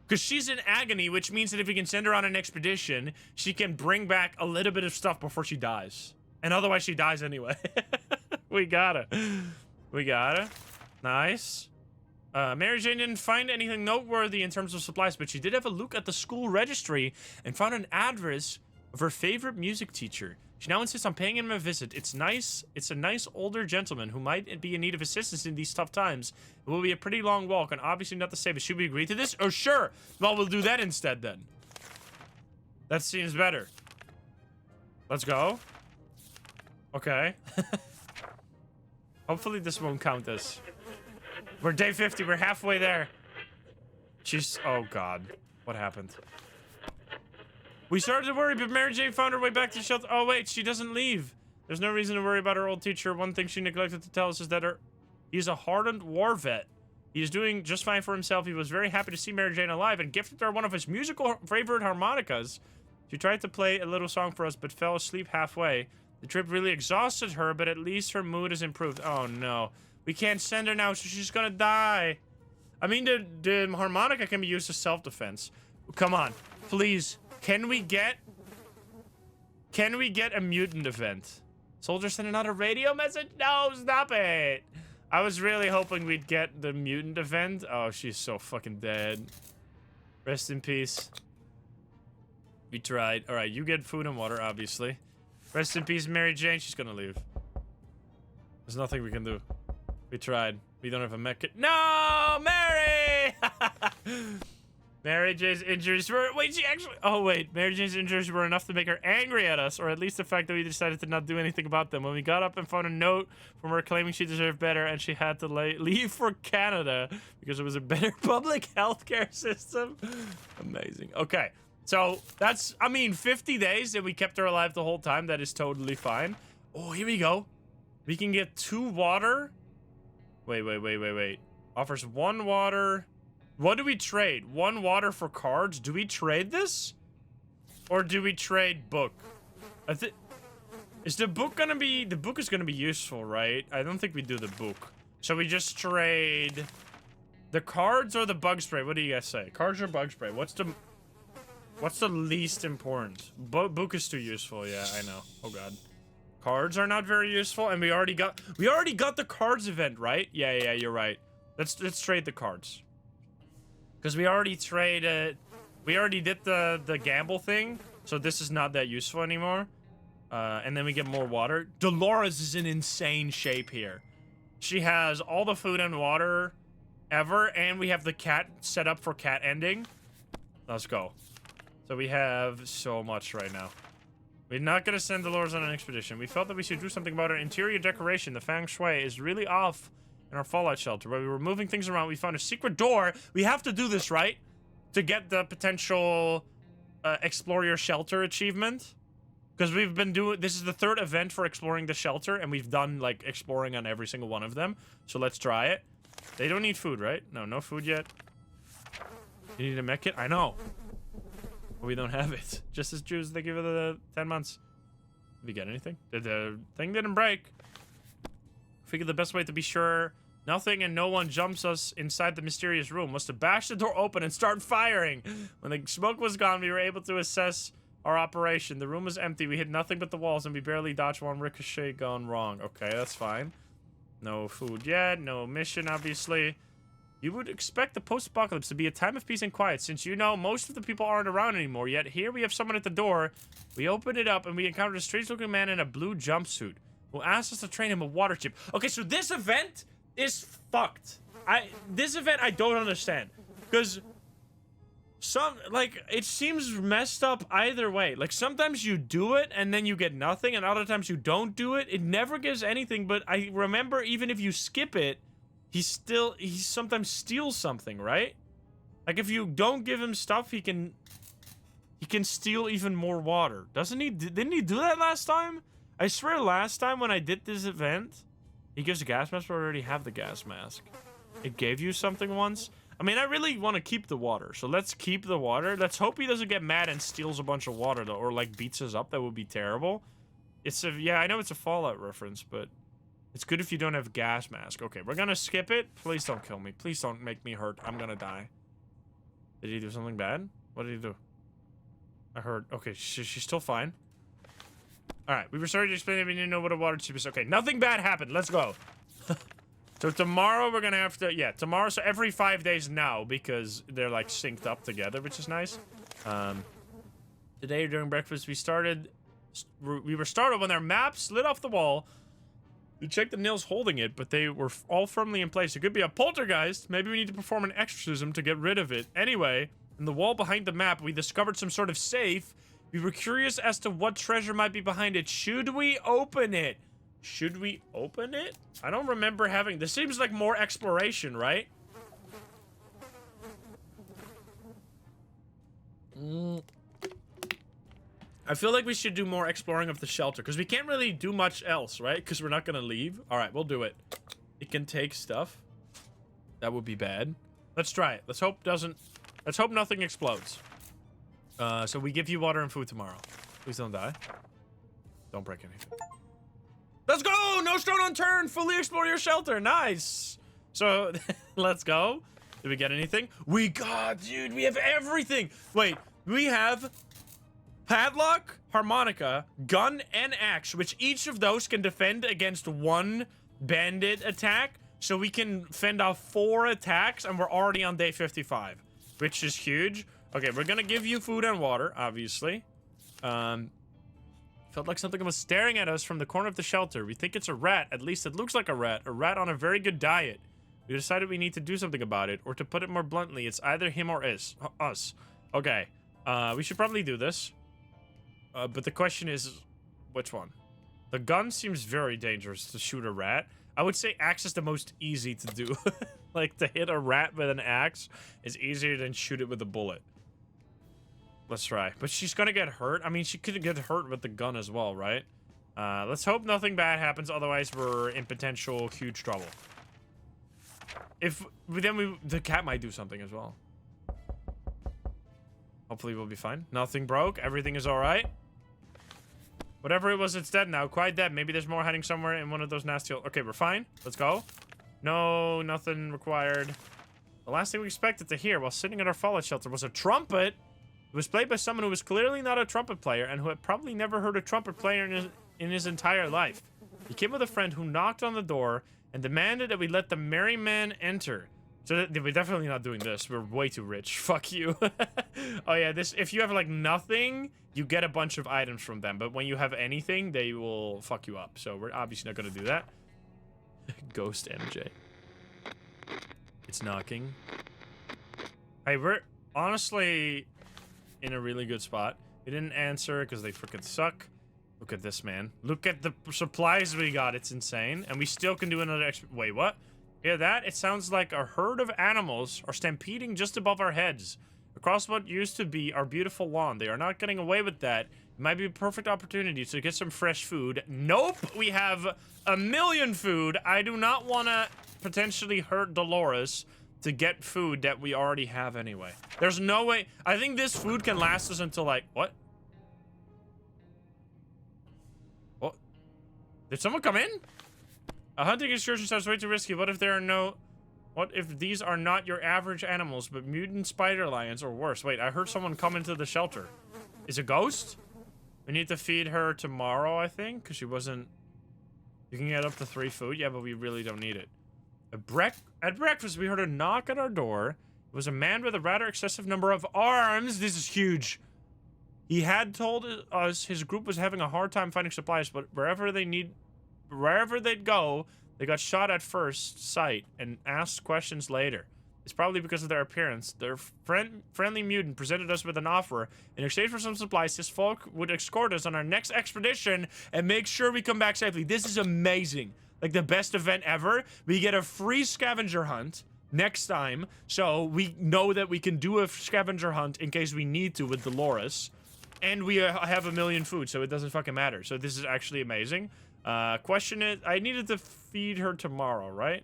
Because she's in agony, which means that if we can send her on an expedition, she can bring back a little bit of stuff before she dies. And otherwise, she dies anyway. We gotta. We got it. Nice. Mary Jane didn't find anything noteworthy in terms of supplies, but she did have a look at the school registry and found an address of her favorite music teacher. She now insists on paying him a visit. It's nice. It's a nice older gentleman who might be in need of assistance in these tough times. It will be a pretty long walk and obviously not the safest. Should we agree to this? Oh, sure. Well, we'll do that instead then. That seems better. Let's go. Okay. Hopefully this won't count us. We're day 50. We're halfway there. She's... Oh, God. What happened? We started to worry, but Mary Jane found her way back to the shelter. Oh, wait. She doesn't leave. There's no reason to worry about her old teacher. One thing she neglected to tell us is that he's a hardened war vet. He's doing just fine for himself. He was very happy to see Mary Jane alive and gifted her one of his musical favorite harmonicas. She tried to play a little song for us, but fell asleep halfway. The trip really exhausted her, but at least her mood has improved. Oh, no. We can't send her now, so she's gonna die. I mean, the harmonica can be used as self-defense. Come on. Please. Can we get a mutant event? Soldier sent another radio message? No, stop it. I was really hoping we'd get the mutant event. Oh, she's so fucking dead. Rest in peace. We tried. All right, you get food and water, obviously. Rest in peace, Mary Jane. She's gonna leave. There's nothing we can do. We tried. We don't have a mech kit. No, Mary! Mary Jane's injuries were... Wait, she actually... Oh, wait. Mary Jane's injuries were enough to make her angry at us, or at least the fact that we decided to not do anything about them. When we got up and found a note from her claiming she deserved better and she had to leave for Canada because it was a better public healthcare system. Amazing. Okay. So, that's, I mean, 50 days and we kept her alive the whole time. That is totally fine. Oh, here we go. We can get 2 water. Wait. Offers 1 water. What do we trade? 1 water for cards? Do we trade this? Or do we trade book? Is the book gonna be... The book is gonna be useful, right? I don't think we do the book. So we just trade... The cards or the bug spray? What do you guys say? Cards or bug spray? What's the least important? Book is too useful, yeah, I know. Oh, God. Cards are not very useful, and we already got the cards event, right? Yeah, you're right. Let's trade the cards. Because we already did the gamble thing, so this is not that useful anymore. And then we get more water. Dolores is in insane shape here. She has all the food and water ever, and we have the cat set up for cat ending. Let's go. So we have so much right now. We're not gonna send Dolores on an expedition. We felt that we should do something about our interior decoration. The feng shui is really off in our fallout shelter. While we were moving things around, we found a secret door. We have to do this, right? To get the potential explore your shelter achievement. Because we've been doing, this is the 3rd event for exploring the shelter, and we've done, like, exploring on every single one of them. So let's try it. They don't need food, right? No food yet. You need a med kit? I know. We don't have it. Just as Jews, they give it the 10 months. Did we get anything? The thing didn't break. Figured the best way to be sure nothing and no one jumps us inside the mysterious room was to bash the door open and start firing. When the smoke was gone, we were able to assess our operation. The room was empty. We hit nothing but the walls, and we barely dodged one ricochet gone wrong. Okay, that's fine. No food yet. No mission, obviously. You would expect the post-apocalypse to be a time of peace and quiet, since you know most of the people aren't around anymore, yet here we have someone at the door. We opened it up, and we encountered a strange-looking man in a blue jumpsuit who asked us to train him a water chip. Okay, so this event is fucked. This event I don't understand. Because it seems messed up either way. Like, sometimes you do it, and then you get nothing, and other times you don't do it. It never gives anything, but I remember even if you skip it, he sometimes steals something, right? Like, if you don't give him stuff, he can steal even more water. Doesn't he? Didn't he do that last time? I swear last time when I did this event, he gives a gas mask, but I already have the gas mask. It gave you something once. I mean, I really want to keep the water, so let's keep the water. Let's hope he doesn't get mad and steals a bunch of water, though, or, like, beats us up. That would be terrible. Yeah, I know it's a Fallout reference, but it's good if you don't have gas mask. Okay, we're gonna skip it. Please don't kill me. Please don't make me hurt. I'm gonna die. Did he do something bad? What did he do? I heard. Okay, she's still fine. Alright, we were sorry to explain that we didn't know what a water chip is. Okay, nothing bad happened. Let's go. So tomorrow we're gonna have to, yeah, tomorrow, so every 5 days now, because they're like synced up together, which is nice. Today during breakfast we were startled when our map slid off the wall. We checked the nails holding it, but they were all firmly in place. It could be a poltergeist. Maybe we need to perform an exorcism to get rid of it. Anyway, in the wall behind the map, we discovered some sort of safe. We were curious as to what treasure might be behind it. Should we open it? Should we open it? I don't remember having... This seems like more exploration, right? I feel like we should do more exploring of the shelter, because we can't really do much else, right? Because we're not gonna leave. All right, we'll do it. It can take stuff. That would be bad. Let's try it. Let's hope nothing explodes. So we give you water and food tomorrow. Please don't die. Don't break anything. Let's go! No stone unturned! Fully explore your shelter. Nice. So, let's go. Did we get anything? Dude, we have everything. Wait, we have padlock, harmonica, gun, and axe, which each of those can defend against one bandit attack. So we can fend off 4 attacks, and we're already on day 55, which is huge. Okay, we're gonna give you food and water, obviously. Felt like something was staring at us from the corner of the shelter. We think it's a rat. At least it looks like a rat. A rat on a very good diet. We decided we need to do something about it, or to put it more bluntly, it's either him or us. Okay, we should probably do this. But the question is, which one? The gun seems very dangerous to shoot a rat. I would say axe is the most easy to do. Like, to hit a rat with an axe is easier than shoot it with a bullet. Let's try. But she's gonna get hurt. I mean, she could get hurt with the gun as well, right? Let's hope nothing bad happens. Otherwise, we're in potential huge trouble. The cat might do something as well. Hopefully, we'll be fine. Nothing broke. Everything is all right. Whatever it was, it's dead now. Quite dead. Maybe there's more hiding somewhere in one of those nasty... Okay, we're fine. Let's go. No, nothing required. The last thing we expected to hear while sitting at our fallout shelter was a trumpet. It was played by someone who was clearly not a trumpet player and who had probably never heard a trumpet player in his entire life. He came with a friend who knocked on the door and demanded that we let the merry man enter. So we're definitely not doing this. We're way too rich. Fuck you. Oh yeah, this, if you have like nothing, you get a bunch of items from them. But when you have anything, they will fuck you up. So we're obviously not gonna do that. Ghost MJ. It's knocking. Hey, we're honestly in a really good spot. We didn't answer because they freaking suck. Look at this, man. Look at the supplies we got. It's insane. And we still can do another wait, what? Hear that? It sounds like a herd of animals are stampeding just above our heads. Across what used to be our beautiful lawn. They are not getting away with that. It might be a perfect opportunity to get some fresh food. Nope! We have 1,000,000 food. I do not want to potentially hurt Dolores to get food that we already have anyway. There's no way. I think this food can last us until like, what? What? Did someone come in? A hunting excursion sounds way too risky. What if there are no... What if these are not your average animals, but mutant spider lions or worse? Wait, I heard someone come into the shelter. Is it a ghost? We need to feed her tomorrow, I think, because she wasn't... You can get up to 3 food. Yeah, but we really don't need it. At breakfast, we heard a knock at our door. It was a man with a rather excessive number of arms. This is huge. He had told us his group was having a hard time finding supplies, but wherever they'd go, they got shot at first sight and asked questions later. It's probably because of their appearance. Their friendly mutant presented us with an offer. In exchange for some supplies, his folk would escort us on our next expedition and make sure we come back safely. This is amazing. Like the best event ever. We get a free scavenger hunt next time. So we know that we can do a scavenger hunt in case we need to with Dolores. And we have 1,000,000 food, so it doesn't fucking matter. So this is actually amazing. Question is, I needed to feed her tomorrow, right?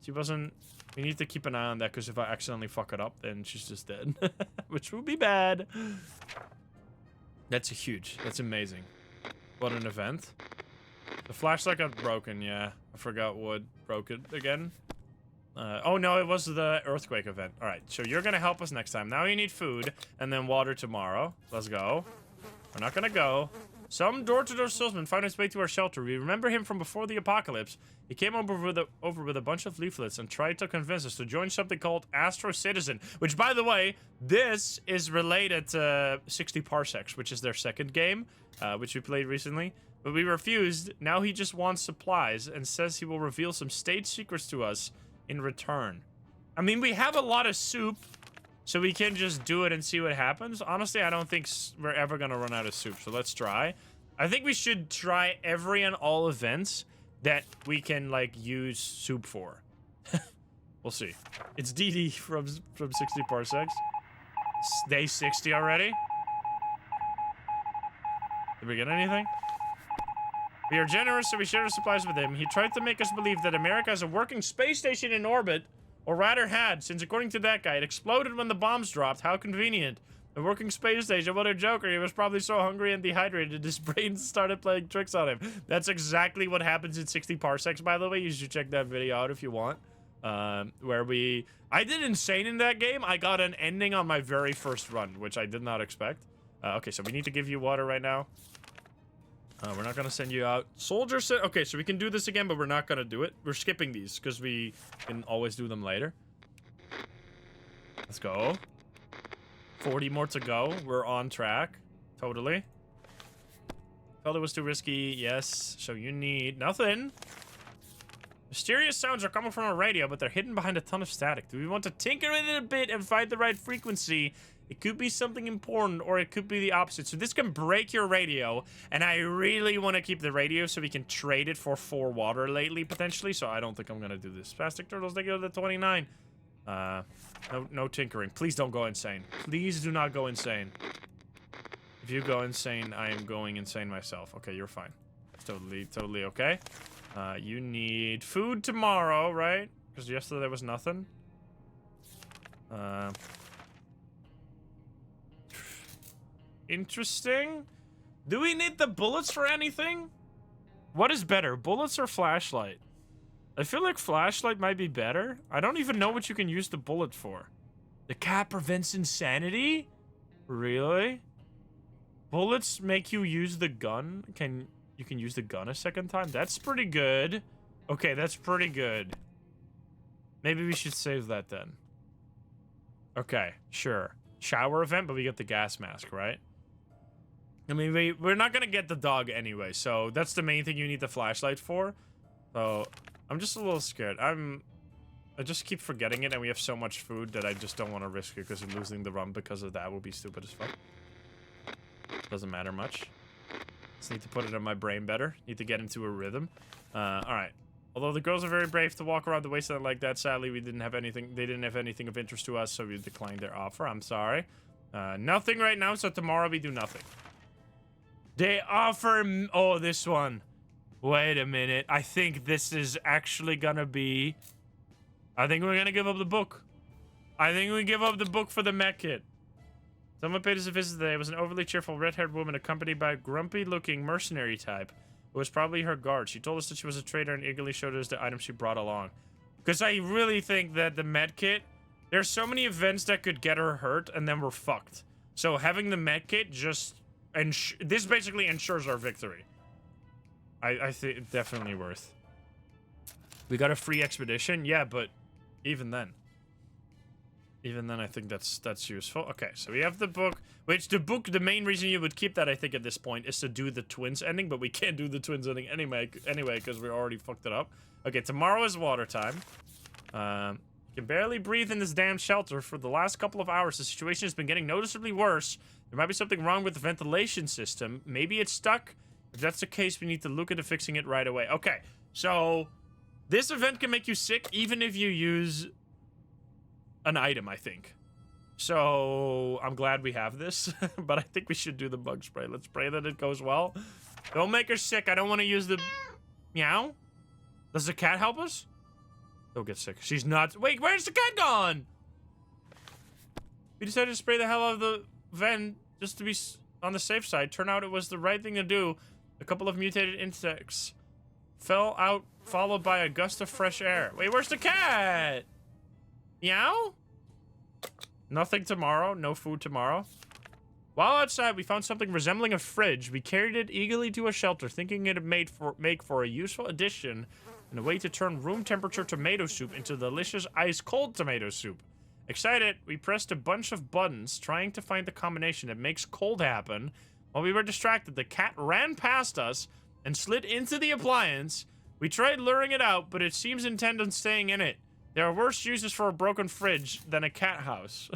She wasn't... We need to keep an eye on that, because if I accidentally fuck it up, then she's just dead. Which would be bad. That's huge. That's amazing. What an event. The flashlight got broken, yeah. I forgot what broke it again. Oh no, it was the earthquake event. Alright, so you're gonna help us next time. Now you need food, and then water tomorrow. Let's go. We're not gonna go. Some door-to-door salesman found his way to our shelter. We remember him from before the apocalypse. He came over with a bunch of leaflets and tried to convince us to join something called Astro Citizen, which, by the way, this is related to 60 Parsecs, which is their second game, which we played recently. But we refused. Now he just wants supplies and says he will reveal some state secrets to us in return. I mean, we have a lot of soup, so we can just do it and see what happens. Honestly, I don't think we're ever gonna run out of soup, so let's try. I think we should try every and all events that we can, like, use soup for. We'll see. It's DD from 60 Parsecs. Day 60 already? Did we get anything? We are generous, so we share our supplies with him. He tried to make us believe that America has a working space station in orbit, or rather had, since according to that guy, it exploded when the bombs dropped. How convenient. A working space station, what a joker. He was probably so hungry and dehydrated, his brain started playing tricks on him. That's exactly what happens in 60 Parsecs, by the way. You should check that video out if you want. Where I did insane in that game. I got an ending on my very first run, which I did not expect. Okay, so we need to give you water right now. We're not gonna send you out. Soldier said, okay, so we can do this again, but we're not gonna do it. We're skipping these, because we can always do them later. Let's go. 40 more to go. We're on track. Totally. Felt it was too risky. Yes. So you need nothing. Mysterious sounds are coming from a radio, but they're hidden behind a ton of static. Do we want to tinker with it a bit and find the right frequency? It could be something important, or it could be the opposite. So this can break your radio, and I really want to keep the radio so we can trade it for 4 water lately, potentially. So I don't think I'm going to do this. Plastic turtles, they go to the 29. No tinkering. Please don't go insane. Please do not go insane. If you go insane, I am going insane myself. Okay, you're fine. It's totally okay. You need food tomorrow, right? Because yesterday there was nothing. Interesting. Do we need the bullets for anything? What is better, bullets or flashlight? I feel like flashlight might be better. I don't even know what you can use the bullet for. The cap prevents insanity? Really? Bullets make you use the gun? Can you can use the gun a second time. That's pretty good. Okay, that's pretty good. Maybe we should save that then. Okay, sure. Shower event, but we get the gas mask, right? I mean, we're not gonna get the dog anyway, so that's the main thing you need the flashlight for. So, I'm just a little scared. I just keep forgetting it, and we have so much food that I just don't want to risk it, because losing the run because of that will be stupid as fuck. Doesn't matter much. Just need to put it in my brain better. Need to get into a rhythm. Alright. Although the girls are very brave to walk around the wasteland like that, sadly they didn't have anything of interest to us, so we declined their offer. I'm sorry. Nothing right now, so tomorrow we do nothing. They offer... Oh, this one. Wait a minute. I think this is actually gonna be... I think we're gonna give up the book. I think we give up the book for the mech kit. Someone paid us a visit today. It was an overly cheerful red-haired woman accompanied by a grumpy-looking mercenary type. It was probably her guard. She told us that she was a trader and eagerly showed us the items she brought along. Because I really think that the med kit, there's so many events that could get her hurt, and then we're fucked. So having the med kit just... this basically ensures our victory. I think it's definitely worth. We got a free expedition? Yeah, but even then. Even then, I think that's useful. Okay, so we have the book. Which, the main reason you would keep that, I think, at this point, is to do the twins ending, but we can't do the twins ending anyway, because we already fucked it up. Okay, tomorrow is water time. Can barely breathe in this damn shelter for the last couple of hours. The situation has been getting noticeably worse. There might be something wrong with the ventilation system. Maybe it's stuck. If that's the case, we need to look into fixing it right away. Okay, so this event can make you sick even if you use an item, I think. So I'm glad we have this, but I think we should do the bug spray. Let's pray that it goes well. Don't make her sick. I don't want to use the... Meow? Does the cat help us? Don't get sick. She's not... Wait, where's the cat gone? We decided to spray the hell out of the vent just to be on the safe side. Turned out it was the right thing to do. A couple of mutated insects fell out, followed by a gust of fresh air. Wait, where's the cat? Meow? Nothing tomorrow. No food tomorrow. While outside, we found something resembling a fridge. We carried it eagerly to a shelter, thinking it'd make for a useful addition and a way to turn room temperature tomato soup into delicious ice-cold tomato soup. Excited, we pressed a bunch of buttons, trying to find the combination that makes cold happen. While we were distracted, the cat ran past us and slid into the appliance. We tried luring it out, but it seems intent on staying in it. There are worse uses for a broken fridge than a cat house.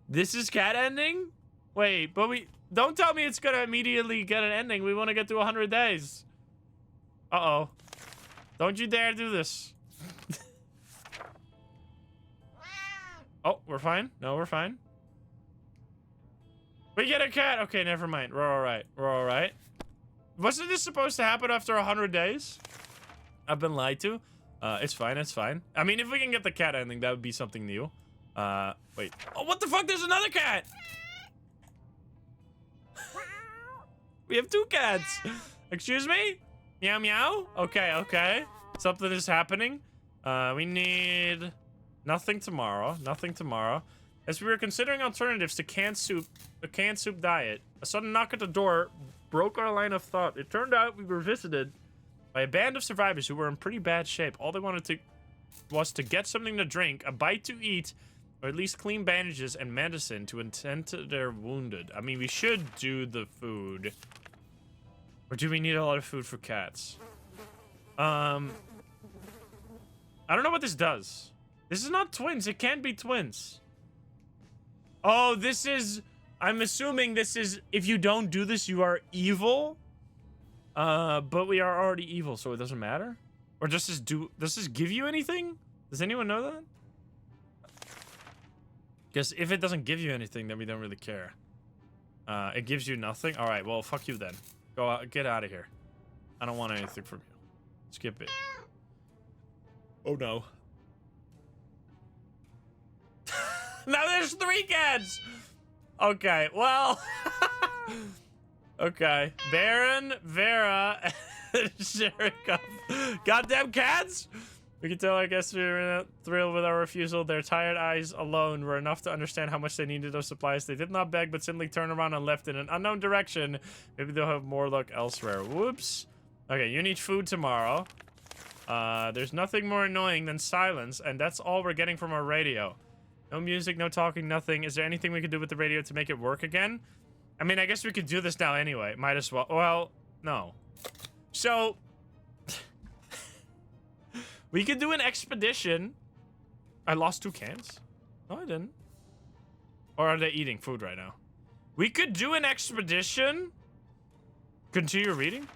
This is cat ending? Wait, but don't tell me it's gonna immediately get an ending. We want to get to 100 days. Uh-oh. Don't you dare do this. Oh, we're fine? No, we're fine. We get a cat! Okay, never mind. We're alright. We're alright. Wasn't this supposed to happen after 100 days? I've been lied to. It's fine, it's fine. I mean, if we can get the cat ending, that would be something new. Wait. Oh, what the fuck? There's another cat! We have 2 cats! Excuse me? Meow meow? Okay, okay. Something is happening. We need... Nothing tomorrow. Nothing tomorrow. As we were considering alternatives to a canned soup diet, a sudden knock at the door broke our line of thought. It turned out we were visited by a band of survivors who were in pretty bad shape. All they wanted was to get something to drink, a bite to eat, or at least clean bandages and medicine to attend to their wounded. I mean, we should do the food. Or do we need a lot of food for cats? I don't know what this does. This is not twins. It can't be twins. Oh, this is... I'm assuming this is... If you don't do this, you are evil. But we are already evil, so it doesn't matter? Or does this give you anything? Does anyone know that? Because if it doesn't give you anything, then we don't really care. It gives you nothing? Alright, well, fuck you then. Go out, get out of here. I don't want anything from you. Skip it. Oh no. Now there's 3 cats! Okay, well... Okay. Baron, Vera, and Sherikov. Goddamn cats! We can tell our guests we were thrilled with our refusal. Their tired eyes alone were enough to understand how much they needed those supplies. They did not beg, but simply turned around and left in an unknown direction. Maybe they'll have more luck elsewhere. Whoops. Okay, you need food tomorrow. There's nothing more annoying than silence, and that's all we're getting from our radio. No music, no talking, nothing. Is there anything we could do with the radio to make it work again? I mean, I guess we could do this now anyway. Might as well. Well, no. So... we could do an expedition. I lost 2 cans. No, I didn't. Or are they eating food right now? We could do an expedition. Continue reading.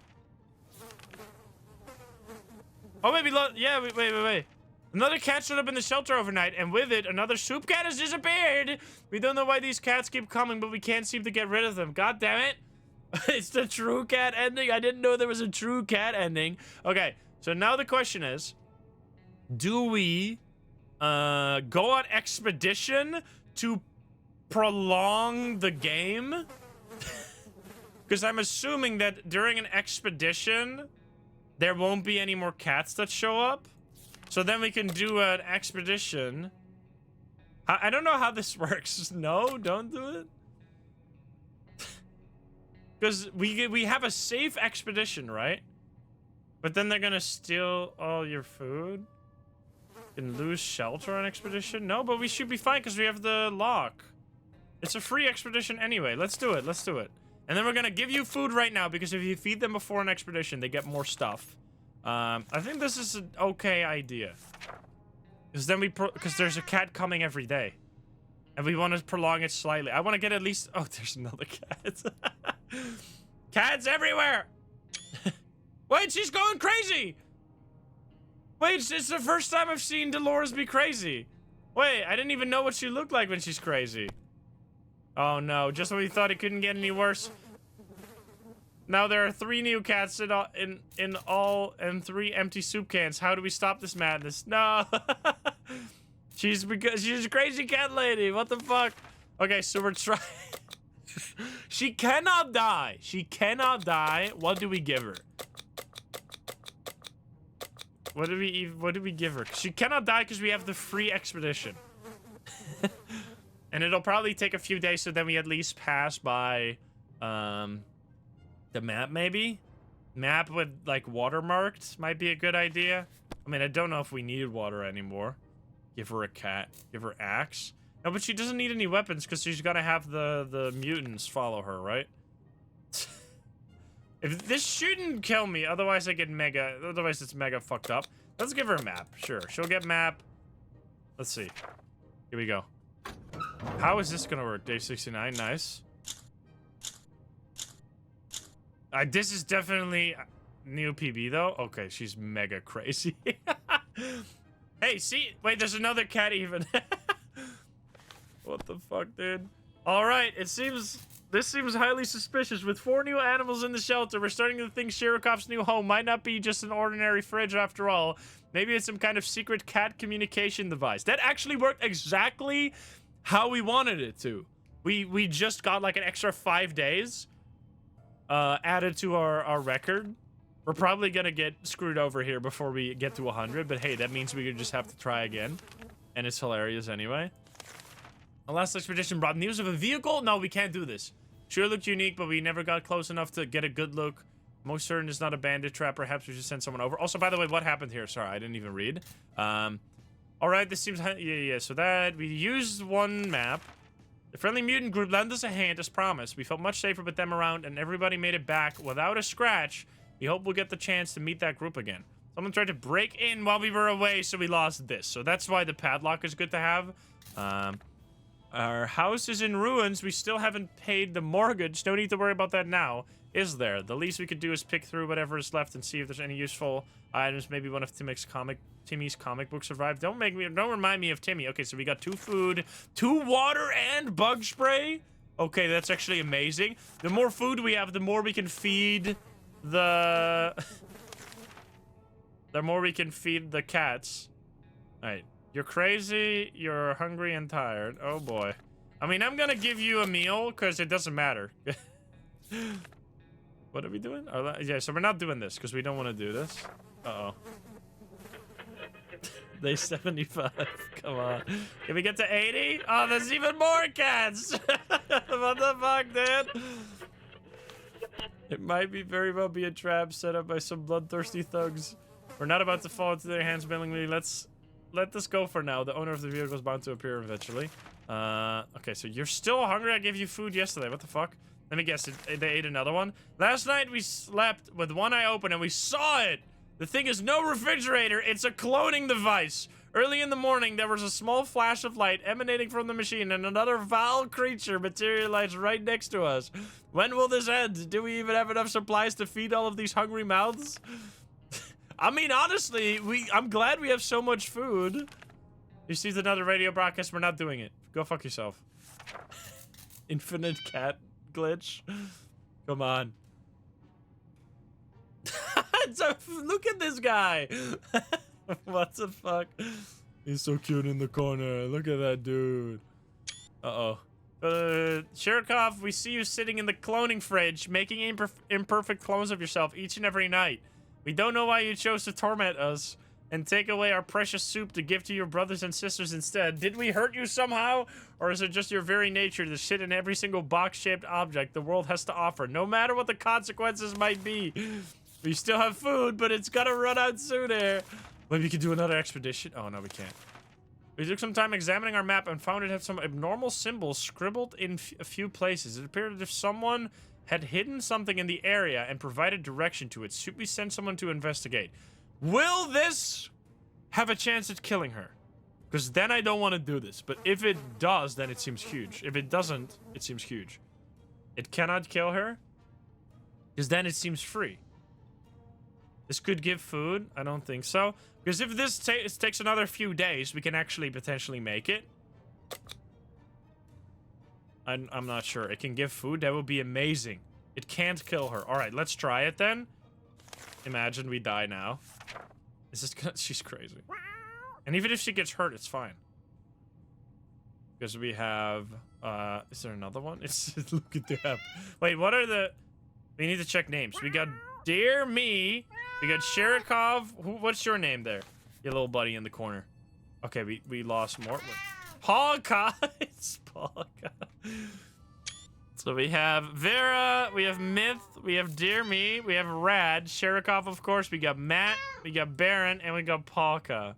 Oh, maybe. Yeah, wait. Another cat showed up in the shelter overnight, and with it, another soup cat has disappeared. We don't know why these cats keep coming, but we can't seem to get rid of them. God damn it. It's the true cat ending. I didn't know there was a true cat ending. Okay, so now the question is, do we go on expedition to prolong the game? Because I'm assuming that during an expedition, there won't be any more cats that show up. So then we can do an expedition. I don't know how this works. No, don't do it. Because we have a safe expedition, right? But then they're gonna steal all your food? And lose shelter on expedition? No, but we should be fine because we have the lock. It's a free expedition anyway. Let's do it. Let's do it. And then we're gonna give you food right now because if you feed them before an expedition, they get more stuff. I think this is an okay idea. Because then because there's a cat coming every day. And we want to prolong it slightly. I want to get at least... oh, there's another cat. Cats everywhere! Wait, she's going crazy! Wait, it's the first time I've seen Dolores be crazy. Wait, I didn't even know what she looked like when she's crazy. Oh no, just when we thought it couldn't get any worse. Now there are 3 new cats in all and 3 empty soup cans. How do we stop this madness? No. she's a crazy cat lady. What the fuck? Okay, so we're trying. She cannot die. She cannot die. What do we give her? What do we give her? She cannot die because we have the free expedition. And it'll probably take a few days so then we at least pass by the map maybe? Map with like watermarked might be a good idea. I mean, I don't know if we need water anymore. Give her a cat. Give her axe. No, but she doesn't need any weapons because she's gotta have the mutants follow her, right? If this shouldn't kill me, otherwise I get mega. Otherwise it's mega fucked up. Let's give her a map. Sure, she'll get map. Let's see. Here we go. How is this gonna work? Day 69. Nice. This is definitely new PB though. Okay, she's mega crazy. Hey, see? Wait, there's another cat even. What the fuck, dude? All right, this seems highly suspicious. With 4 new animals in the shelter, we're starting to think Shirikov's new home might not be just an ordinary fridge after all. Maybe it's some kind of secret cat communication device. That actually worked exactly how we wanted it to. We just got like an extra 5 days added to our record. We're probably gonna get screwed over here before we get to 100, but hey, that means we could just have to try again. And it's hilarious anyway. The last expedition brought news of a vehicle? No, we can't do this. Sure looked unique, but we never got close enough to get a good look. Most certain it's not a bandit trap. Perhaps we should send someone over. Also, by the way, what happened here? Sorry, I didn't even read. Alright, this seems... Yeah, so that... We used one map. The friendly mutant group lent us a hand as promised. We felt much safer with them around, and everybody made it back without a scratch. We hope we'll get the chance to meet that group again. Someone tried to break in while we were away, so we lost this. So that's why the padlock is good to have. Our house is in ruins. We still haven't paid the mortgage. No need to worry about that now, is there? The least we could do is pick through whatever is left and see if there's any useful items. Maybe one of Timmy's comic books survived. Don't remind me of Timmy. Okay, so we got 2 food, 2 water, and bug spray. Okay, that's actually amazing. The more food we have, the more we can feed the... the more we can feed the cats. Alright. You're crazy, you're hungry and tired. Oh boy. I mean, I'm gonna give you a meal, because it doesn't matter. What are we doing? Yeah, so we're not doing this, because we don't want to do this. Uh-oh. Day 75. Come on. Can we get to 80? Oh, there's even more cats. What the fuck, dude? It might be very well be a trap set up by some bloodthirsty thugs. We're not about to fall into their hands willingly. Let's let this go for now. The owner of the vehicle is bound to appear eventually. Okay, so you're still hungry? I gave you food yesterday. What the fuck? Let me guess. They ate another one? Last night we slept with one eye open and we saw it. The thing is no refrigerator. It's a cloning device. Early in the morning, there was a small flash of light emanating from the machine, and another foul creature materialized right next to us. When will this end? Do we even have enough supplies to feed all of these hungry mouths? I mean, honestly, I'm glad we have so much food. You received another radio broadcast. We're not doing it. Go fuck yourself. Infinite cat glitch. Come on. So, look at this guy. What the fuck? He's so cute in the corner. Look at that dude. Uh-oh. Shirikov, we see you sitting in the cloning fridge, making imperfect clones of yourself each and every night. We don't know why you chose to torment us and take away our precious soup to give to your brothers and sisters instead. Did we hurt you somehow? Or is it just your very nature to shit in every single box-shaped object the world has to offer, no matter what the consequences might be? We still have food, but it's gonna run out sooner. Maybe we could do another expedition. Oh, no, we can't. We took some time examining our map and found it had some abnormal symbols scribbled in a few places. It appeared as if someone had hidden something in the area and provided direction to it. Should we send someone to investigate? Will this have a chance at killing her? Because then I don't want to do this. But if it does, then it seems huge. If it doesn't, it seems huge. It cannot kill her? Because then it seems free. This could give food? I don't think so. Because if this takes another few days, we can actually potentially make it. I'm not sure. It can give food? That would be amazing. It can't kill her. Alright, let's try it then. Imagine we die now. Is this she's crazy. And even if she gets hurt, it's fine. Because we have... is there another one? It's look at that. Wait, what are the... We need to check names. We got Dear Me... We got Shirikov. What's your name there? Your little buddy in the corner. Okay, we lost more. Polka. It's Polka. So we have Vera. We have Myth. We have Dear Me. We have Rad. Shirikov, of course. We got Matt. We got Baron. And we got Polka.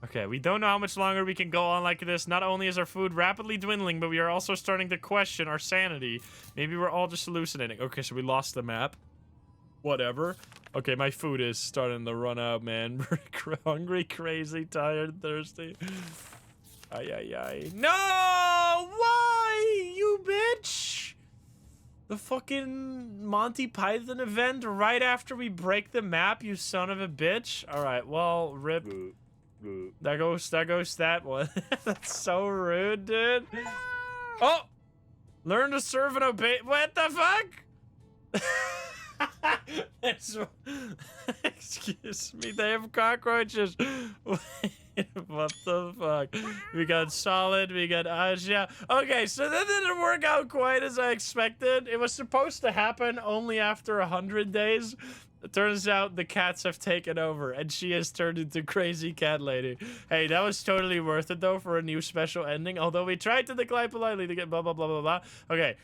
Okay, we don't know how much longer we can go on like this. Not only is our food rapidly dwindling, but we are also starting to question our sanity. Maybe we're all just hallucinating. Okay, so we lost the map. Whatever. Okay, my food is starting to run out, man. We're hungry, crazy, tired, thirsty. Ay, ay, ay. No! Why, you bitch? The fucking Monty Python event right after we break the map, you son of a bitch. Alright, well, rip. There goes that one. That's so rude, dude. Oh! Learn to serve and obey. What the fuck? Excuse me, they have cockroaches. What the fuck? We got Solid, we got Aja. Okay, so that didn't work out quite as I expected. It was supposed to happen only after 100 days. It turns out the cats have taken over, and she has turned into crazy cat lady. Hey, that was totally worth it, though, for a new special ending. Although we tried to decline politely to get blah, blah, blah, blah, blah. Okay.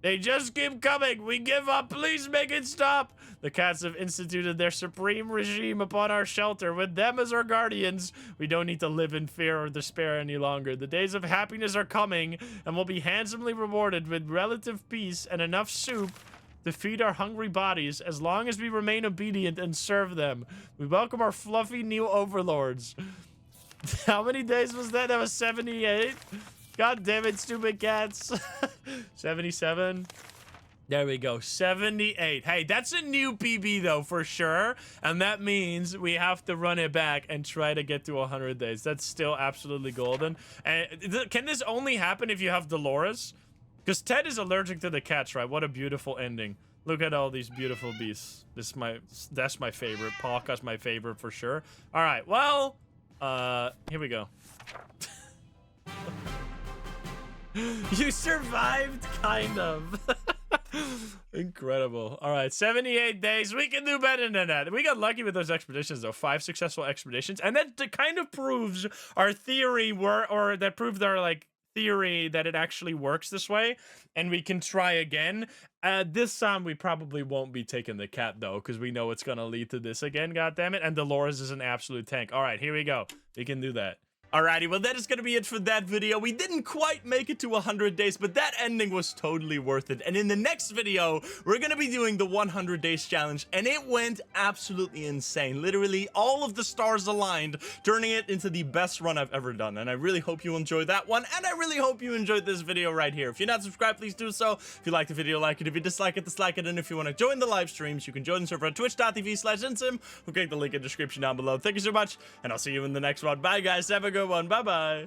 They just keep coming. We give up. Please make it stop. The cats have instituted their supreme regime upon our shelter. With them as our guardians, we don't need to live in fear or despair any longer. The days of happiness are coming, and we'll be handsomely rewarded with relative peace and enough soup to feed our hungry bodies as long as we remain obedient and serve them. We welcome our fluffy new overlords. How many days was that? That was 78? God damn it, stupid cats. 77. There we go. 78. Hey, that's a new PB, though, for sure. And that means we have to run it back and try to get to 100 days. That's still absolutely golden. And can this only happen if you have Dolores? Because Ted is allergic to the cats, right? What a beautiful ending. Look at all these beautiful beasts. That's my favorite. Polka's my favorite for sure. All right, well, here we go. You survived, kind of. Incredible. All right, 78 days. We can do better than that. We got lucky with those expeditions, though. 5 successful expeditions, and that kind of proves our theory, or that proved our like theory that it actually works this way, and we can try again. This time we probably won't be taking the cat though, because we know it's gonna lead to this again. God damn it! And Dolores is an absolute tank. All right, here we go. We can do that. Alrighty, well that is going to be it for that video. We didn't quite make it to 100 days, but that ending was totally worth it. And in the next video, we're going to be doing the 100 days challenge, and it went absolutely insane. Literally, all of the stars aligned, turning it into the best run I've ever done. And I really hope you enjoyed that one, and I really hope you enjoyed this video right here. If you're not subscribed, please do so. If you liked the video, like it. If you dislike it, dislike it. And if you want to join the live streams, you can join the server at twitch.tv/insim. We'll click the link in the description down below. Thank you so much, and I'll see you in the next one. Bye, guys. Have a good one. Bye-bye.